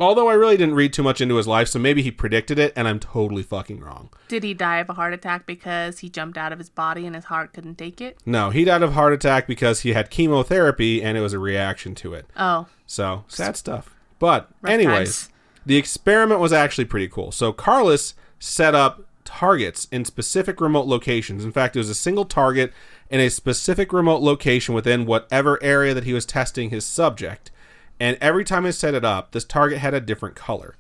Although I really didn't read too much into his life, so maybe he predicted it, and I'm totally fucking wrong. Did he die of a heart attack because he jumped out of his body and his heart couldn't take it? No, he died of a heart attack because he had chemotherapy, and it was a reaction to it. Oh. So, sad stuff. But, Rough anyways, times. The experiment was actually pretty cool. So, Carlos set up targets in specific remote locations. In fact, it was a single target in a specific remote location within whatever area that he was testing his subject. And every time he set it up, this target had a different color.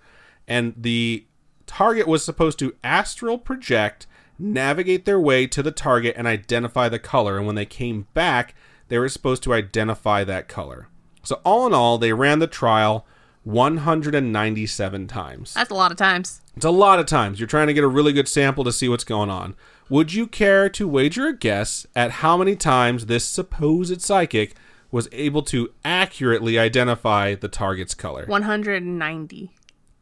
And the target was supposed to astral project, navigate their way to the target, and identify the color. And when they came back, they were supposed to identify that color. So all in all, they ran the trial 197 times. That's a lot of times. It's a lot of times. You're trying to get a really good sample to see what's going on. Would you care to wager a guess at how many times this supposed psychic was able to accurately identify the target's color? 190.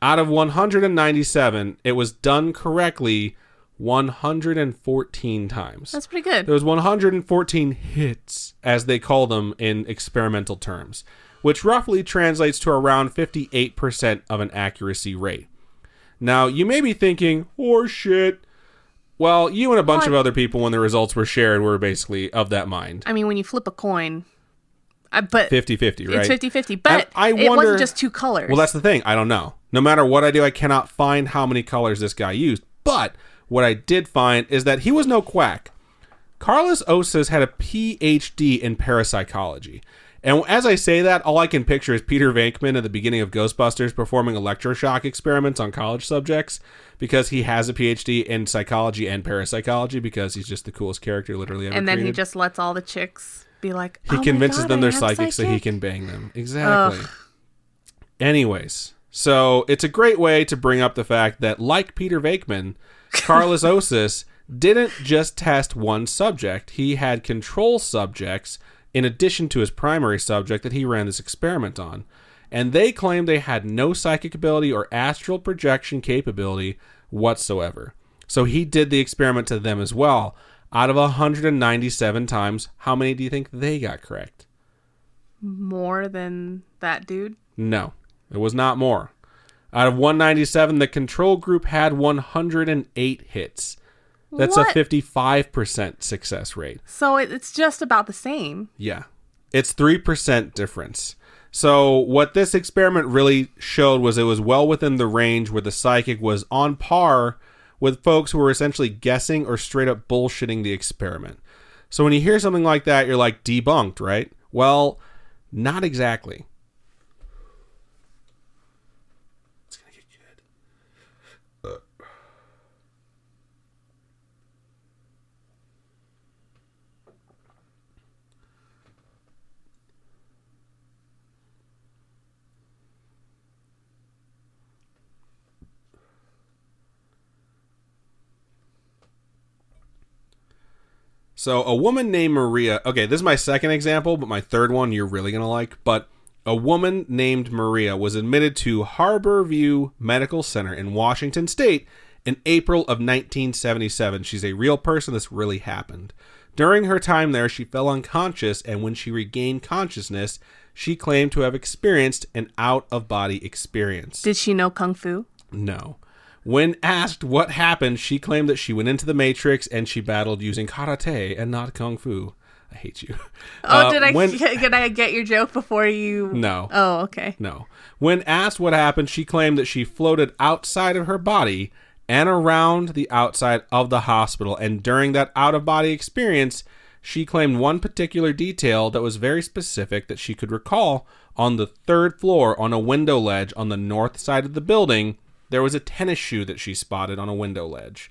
Out of 197, it was done correctly 114 times. That's pretty good. There was 114 hits, as they call them in experimental terms, which roughly translates to around 58% of an accuracy rate. Now, you may be thinking, horseshit. Well, you and a bunch of other people, when the results were shared, were basically of that mind. I mean, when you flip a coin, but 50-50, right? It's 50-50, but I it wonder, wasn't just two colors. Well, that's the thing. I don't know. No matter what I do, I cannot find how many colors this guy used. But what I did find is that he was no quack. Carlos Osis had a PhD in parapsychology. And as I say that, all I can picture is Peter Venkman at the beginning of Ghostbusters performing electroshock experiments on college subjects, because he has a PhD in psychology and parapsychology, because he's just the coolest character literally ever And then created. he just lets all the chicks be like, He convinces them they're psychic psychics so he can bang them. Exactly. Ugh. Anyways, so it's a great way to bring up the fact that, like Peter Venkman, Carlos Osis didn't just test one subject. He had control subjects in addition to his primary subject that he ran this experiment on. And they claimed they had no psychic ability or astral projection capability whatsoever. So he did the experiment to them as well. Out of 197 times, how many do you think they got correct? More than that dude? No, it was not more. Out of 197, the control group had 108 hits. That's What? a 55% success rate. So it's just about the same. Yeah. It's 3% difference. So what this experiment really showed was it was well within the range where the psychic was on par with folks who were essentially guessing or straight up bullshitting the experiment. So when you hear something like that, you're like, debunked, right? Well, not exactly. It's going to get good. So a woman named Maria, okay, this is my second example, but my third one you're really going to like. But a woman named Maria was admitted to Harborview Medical Center in Washington State in April of 1977. She's a real person. This really happened. During her time there, she fell unconscious, and when she regained consciousness, she claimed to have experienced an out-of-body experience. Did she know Kung Fu? No. When asked what happened, she claimed that she went into the Matrix and she battled using karate and not kung fu. I hate you. Oh, did I get your joke before you? No. Oh, okay. No. When asked what happened, she claimed that she floated outside of her body and around the outside of the hospital. And during that out-of-body experience, she claimed one particular detail that was very specific that she could recall. On the third floor, on a window ledge on the north side of the building, there was a tennis shoe that she spotted on a window ledge.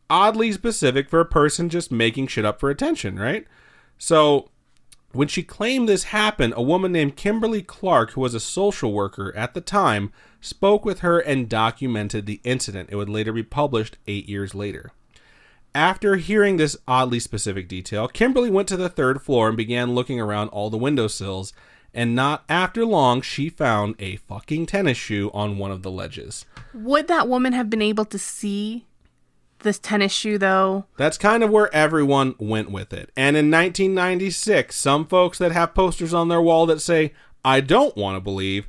Oddly specific for a person just making shit up for attention, right? So, when she claimed this happened, a woman named Kimberly Clark, who was a social worker at the time, spoke with her and documented the incident. It would later be published 8 years later. After hearing this oddly specific detail, Kimberly went to the third floor and began looking around all the windowsills, and not after long, she found a fucking tennis shoe on one of the ledges. Would that woman have been able to see this tennis shoe, though? That's kind of where everyone went with it. And in 1996, some folks that have posters on their wall that say, "I don't want to believe,"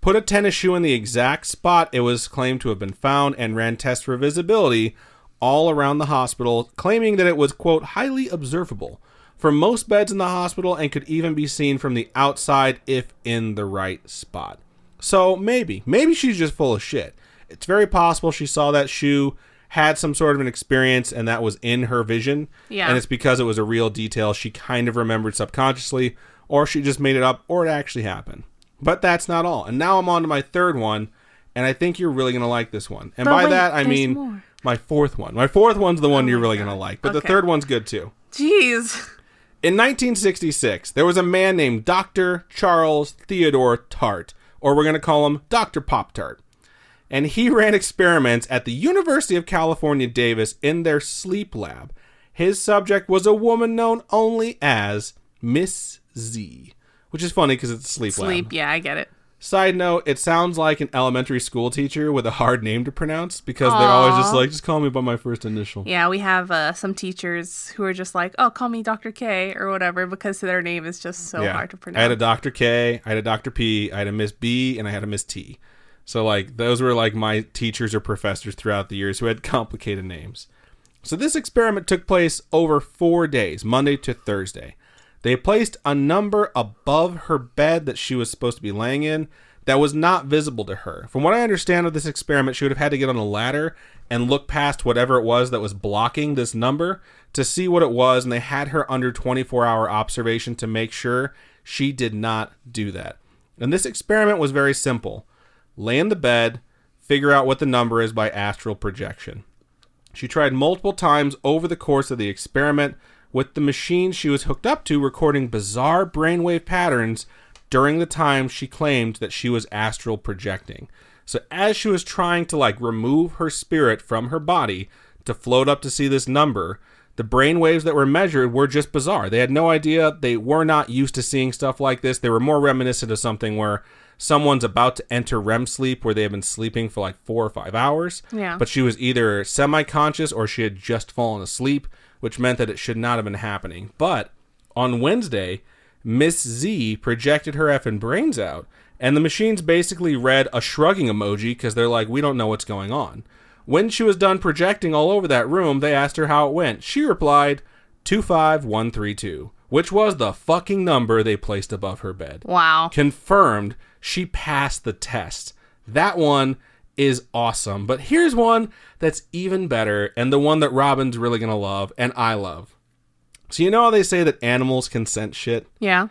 put a tennis shoe in the exact spot it was claimed to have been found and ran tests for visibility all around the hospital, claiming that it was, quote, highly observable for most beds in the hospital and could even be seen from the outside if in the right spot. So maybe she's just full of shit. It's very possible she saw that shoe, had some sort of an experience, and that was in her vision. Yeah. And it's because it was a real detail she kind of remembered subconsciously, or she just made it up, or it actually happened. But that's not all. And now I'm on to my third one, and I think you're really going to like this one. And by that, I mean more. My fourth one. My fourth one's the one you're really going to like, but the third one's good too. Jeez. In 1966, there was a man named Dr. Charles Theodore Tart, or we're going to call him Dr. Pop-Tart. and he ran experiments at the University of California, Davis in their sleep lab. His subject was a woman known only as Miss Z, which is funny because it's a sleep lab. Sleep, yeah, I get it. Side note, it sounds like an elementary school teacher with a hard name to pronounce because they're always just like, just call me by my first initial. Yeah, we have some teachers who are just like, oh, call me Dr. K or whatever because their name is just so hard to pronounce. I had a Dr. K, I had a Dr. P, I had a Miss B, and I had a Miss T. So, like, those were, like, my teachers or professors throughout the years who had complicated names. So this experiment took place over 4 days, Monday to Thursday. They placed a number above her bed that she was supposed to be laying in that was not visible to her. From what I understand of this experiment, she would have had to get on a ladder and look past whatever it was that was blocking this number to see what it was, and they had her under 24-hour observation to make sure she did not do that. And this experiment was very simple. Lay in the bed, figure out what the number is by astral projection. She tried multiple times over the course of the experiment, with the machine she was hooked up to recording bizarre brainwave patterns during the time she claimed that she was astral projecting. So as she was trying to remove her spirit from her body to float up to see this number, the brainwaves that were measured were just bizarre. They had no idea. They were not used to seeing stuff like this. They were more reminiscent of something where someone's about to enter REM sleep where they have been sleeping for 4 or 5 hours. Yeah. But she was either semi-conscious or she had just fallen asleep, which meant that it should not have been happening. But on Wednesday, Miss Z projected her effing brains out, and the machines basically read a shrugging emoji because they're like, we don't know what's going on. When she was done projecting all over that room, they asked her how it went. She replied, 25132, which was the fucking number they placed above her bed. Wow. Confirmed she passed the test. That one is awesome. But here's one that's even better, and the one that Robin's really going to love, and I love. So you know how they say that animals can sense shit? Yeah.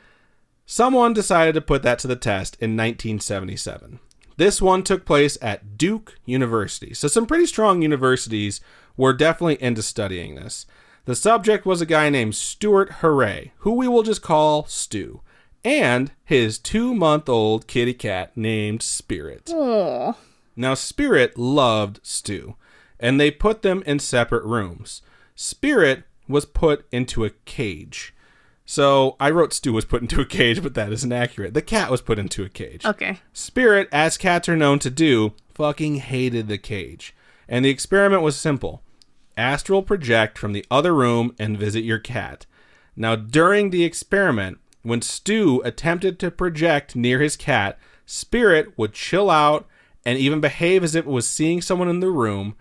Someone decided to put that to the test in 1977. This one took place at Duke University. So some pretty strong universities were definitely into studying this. The subject was a guy named Stuart Hooray, who we will just call Stu, and his 2-month-old kitty cat named Spirit. Aww. Now, Spirit loved Stu, and they put them in separate rooms. Spirit was put into a cage. So I wrote Stu was put into a cage, but that isn't accurate. The cat was put into a cage. Okay. Spirit, as cats are known to do, fucking hated the cage. And the experiment was simple. Astral project from the other room and visit your cat. Now, during the experiment, when Stu attempted to project near his cat, Spirit would chill out and even behave as if it was seeing someone in the room,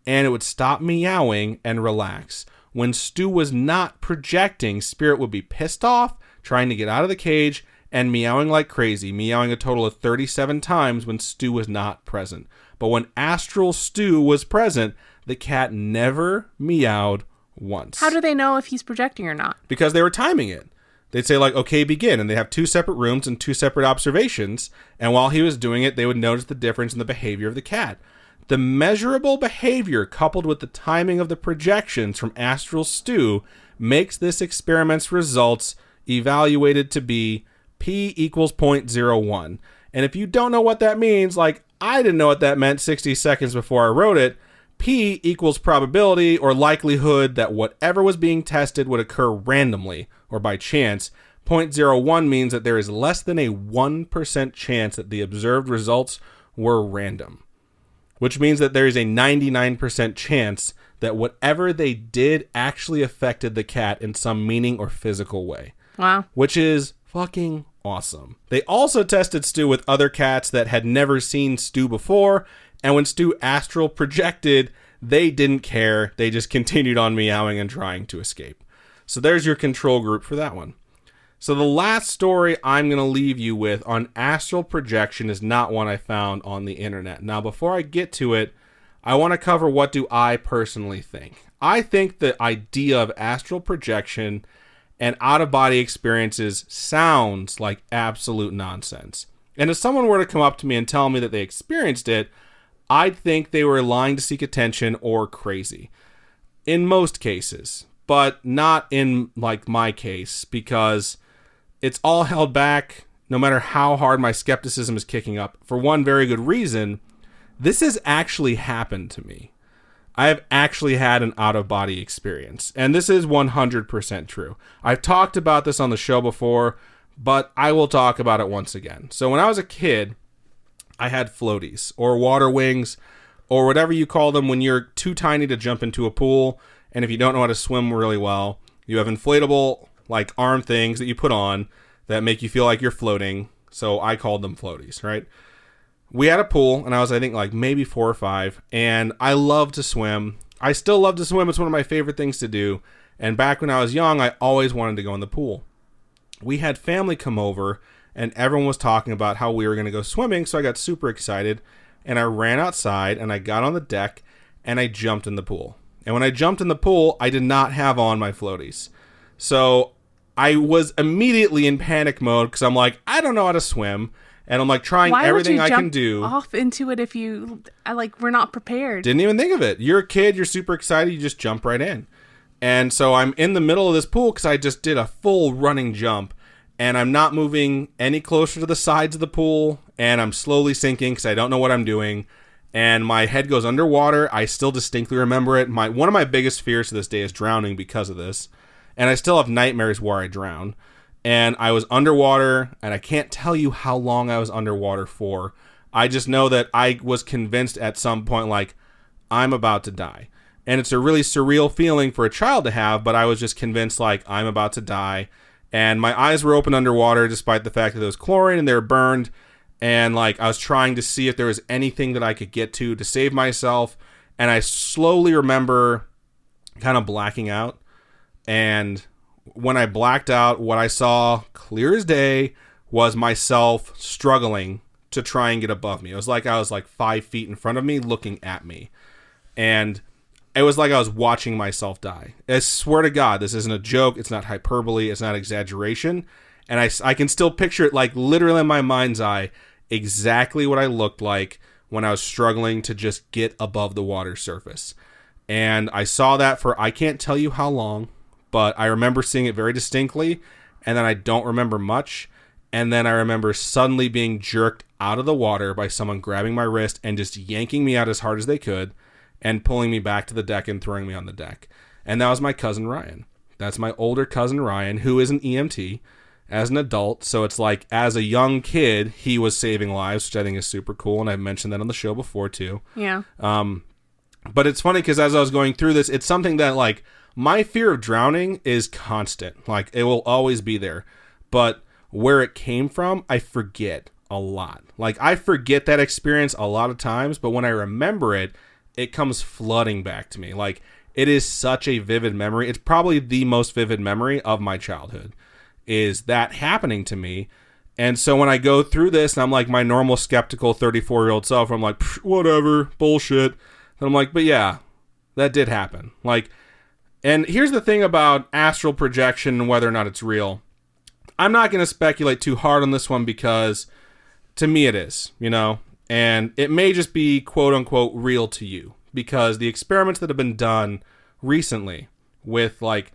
and it would stop meowing and relax. When Stu was not projecting, Spirit would be pissed off, trying to get out of the cage, and meowing like crazy, meowing a total of 37 times when Stu was not present. But when Astral Stu was present, the cat never meowed once. How do they know if he's projecting or not? Because they were timing it. They'd say, okay, begin. And they have 2 separate rooms and 2 separate observations. And while he was doing it, they would notice the difference in the behavior of the cat. The measurable behavior coupled with the timing of the projections from Astral Stu makes this experiment's results evaluated to be P equals 0.01. And if you don't know what that means, I didn't know what that meant 60 seconds before I wrote it, P equals probability or likelihood that whatever was being tested would occur randomly or by chance. 0.01 means that there is less than a 1% chance that the observed results were random, which means that there is a 99% chance that whatever they did actually affected the cat in some meaning or physical way. Wow. Which is fucking awesome. They also tested Stu with other cats that had never seen Stu before, and when Stu astral projected, they didn't care. They just continued on meowing and trying to escape. So there's your control group for that one. So the last story I'm going to leave you with on astral projection is not one I found on the internet. Now, before I get to it, I want to cover what do I personally think. I think the idea of astral projection and out-of-body experiences sounds like absolute nonsense. And if someone were to come up to me and tell me that they experienced it, I'd think they were lying to seek attention or crazy. In most cases, but not in my case, because it's all held back no matter how hard my skepticism is kicking up. For one very good reason, this has actually happened to me. I have actually had an out-of-body experience, and this is 100% true. I've talked about this on the show before, but I will talk about it once again. So when I was a kid, I had floaties, or water wings, or whatever you call them when you're too tiny to jump into a pool, and if you don't know how to swim really well, you have inflatable, like, arm things that you put on that make you feel like you're floating, so I called them floaties, right? We had a pool, and I was, I think, like, maybe 4 or 5, and I love to swim. I still love to swim. It's one of my favorite things to do, and back when I was young, I always wanted to go in the pool. We had family come over, and everyone was talking about how we were going to go swimming, so I got super excited, and I ran outside, and I got on the deck, and I jumped in the pool. And when I jumped in the pool, I did not have on my floaties. So I was immediately in panic mode, because I'm like, I don't know how to swim. And I'm like trying everything I can do. Off into it if you we're not prepared. Didn't even think of it. You're a kid. You're super excited. You just jump right in. And so I'm in the middle of this pool because I just did a full running jump. And I'm not moving any closer to the sides of the pool. And I'm slowly sinking because I don't know what I'm doing. And my head goes underwater. I still distinctly remember it. One of my biggest fears to this day is drowning because of this. And I still have nightmares where I drown. And I was underwater, and I can't tell you how long I was underwater for. I just know that I was convinced at some point, like, I'm about to die. And it's a really surreal feeling for a child to have, but I was just convinced, like, I'm about to die. And my eyes were open underwater, despite the fact that there was chlorine and they were burned. And, like, I was trying to see if there was anything that I could get to save myself. And I slowly remember kind of blacking out. And when I blacked out, what I saw clear as day was myself struggling to try and get above me. It was like I was like 5 feet in front of me looking at me. And it was like I was watching myself die. I swear to God, this isn't a joke. It's not hyperbole. It's not exaggeration. And I can still picture it like literally in my mind's eye, exactly what I looked like when I was struggling to just get above the water surface. And I saw that for, I can't tell you how long, but I remember seeing it very distinctly, and then I don't remember much, and then I remember suddenly being jerked out of the water by someone grabbing my wrist and just yanking me out as hard as they could, and pulling me back to the deck and throwing me on the deck. And that was my cousin Ryan. That's my older cousin Ryan, who is an EMT as an adult, so it's like, as a young kid, he was saving lives, which I think is super cool, and I've mentioned that on the show before, too. Yeah. But it's funny, because as I was going through this, it's something that, like, my fear of drowning is constant. Like, it will always be there. But where it came from, I forget a lot. Like, I forget that experience a lot of times, but when I remember it, it comes flooding back to me. Like, it is such a vivid memory. It's probably the most vivid memory of my childhood, is that happening to me. And so when I go through this, and I'm like my normal skeptical 34-year-old self, I'm like, whatever, bullshit. And I'm like, but yeah, that did happen. Like, and here's the thing about astral projection and whether or not it's real. I'm not going to speculate too hard on this one, because to me it is, you know, and it may just be quote unquote real to you, because the experiments that have been done recently with like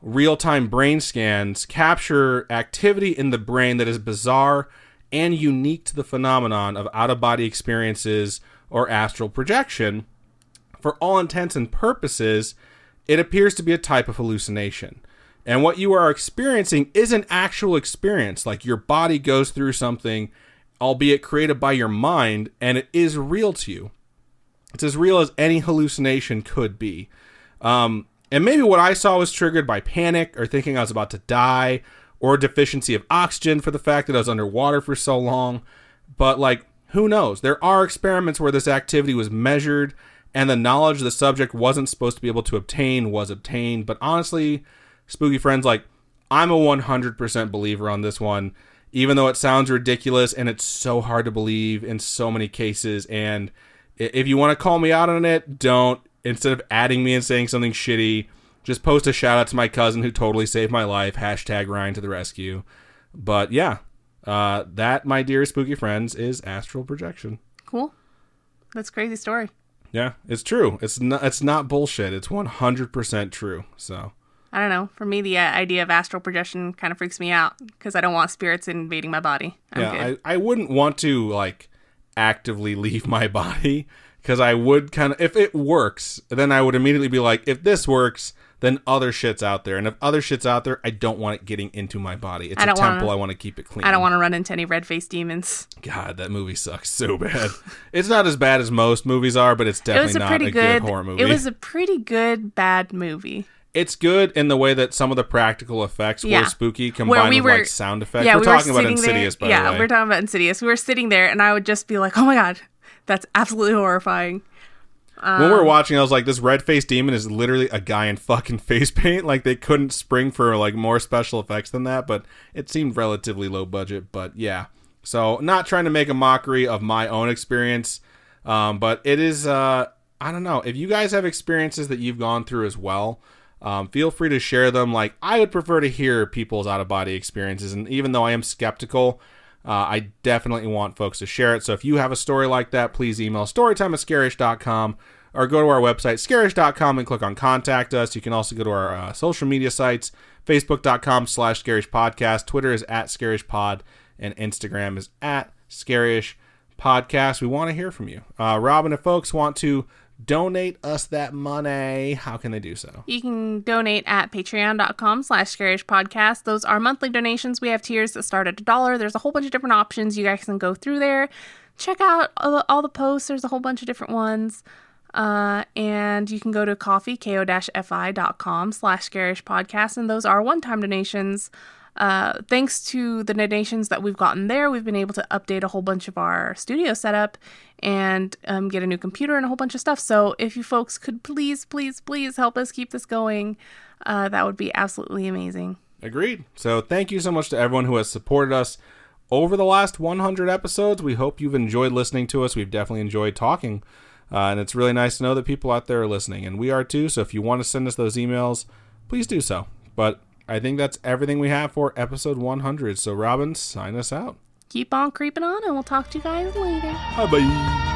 real-time brain scans capture activity in the brain that is bizarre and unique to the phenomenon of out-of-body experiences or astral projection. For all intents and purposes, it appears to be a type of hallucination. And what you are experiencing is an actual experience. Like, your body goes through something, albeit created by your mind, and it is real to you. It's as real as any hallucination could be. And maybe what I saw was triggered by panic, or thinking I was about to die, or a deficiency of oxygen for the fact that I was underwater for so long. But, like, who knows? There are experiments where this activity was measured, and the knowledge the subject wasn't supposed to be able to obtain was obtained. But honestly, spooky friends, like, I'm a 100% believer on this one, even though it sounds ridiculous and it's so hard to believe in so many cases. And if you want to call me out on it, don't. Instead of adding me and saying something shitty, just post a shout out to my cousin who totally saved my life. # Ryan to the rescue. But yeah, that, my dear spooky friends, is astral projection. Cool. That's a crazy story. Yeah, it's true. It's not bullshit. It's 100% true. So I don't know. For me, the idea of astral projection kind of freaks me out, because I don't want spirits invading my body. I'm good. I wouldn't want to, like, actively leave my body, because I would kind of, if it works, then I would immediately be like, if this works, then other shit's out there. And if other shit's out there, I don't want it getting into my body. It's a temple. I want to keep it clean. I don't want to run into any red-faced demons. God, that movie sucks so bad. It's not as bad as most movies are, but it's definitely not a good horror movie. It was a pretty good, bad movie. It's good in the way that some of the practical effects were spooky, combined with like sound effects. We're talking about Insidious, by the way. Yeah, we're talking about Insidious. We were sitting there, and I would just be like, oh my God, that's absolutely horrifying. When we were watching, I was like, this red-faced demon is literally a guy in fucking face paint. Like, they couldn't spring for like more special effects than that, but it seemed relatively low budget. But yeah, so not trying to make a mockery of my own experience, but it is, I don't know. If you guys have experiences that you've gone through as well, feel free to share them. Like, I would prefer to hear people's out-of-body experiences, and even though I am skeptical, I definitely want folks to share it. So if you have a story like that, please email storytime@scarish.com or go to our website, scarish.com, and click on Contact Us. You can also go to our social media sites, facebook.com/scarishpodcast. Twitter is @scarishpod, and Instagram is @scarishpodcast. We want to hear from you. Robin, if folks want to donate us that money, how can they do so? You can donate at patreon.com/scarishpodcast. Those are monthly donations. We have tiers that start at $1. There's a whole bunch of different options. You guys can go through there. Check out all the posts. There's a whole bunch of different ones. And you can go to ko-fi.com/scarishpodcast. And those are one-time donations. Thanks to the donations that we've gotten there, we've been able to update a whole bunch of our studio setup and get a new computer and a whole bunch of stuff. So if you folks could please help us keep this going, that would be absolutely amazing. Agreed. So thank you so much to everyone who has supported us over the last 100 episodes. We hope you've enjoyed listening to us. We've definitely enjoyed talking. And it's really nice to know that people out there are listening. And we are too. So if you want to send us those emails, please do so. But I think that's everything we have for episode 100. So Robin, sign us out. Keep on creeping on, and we'll talk to you guys later. Bye-bye.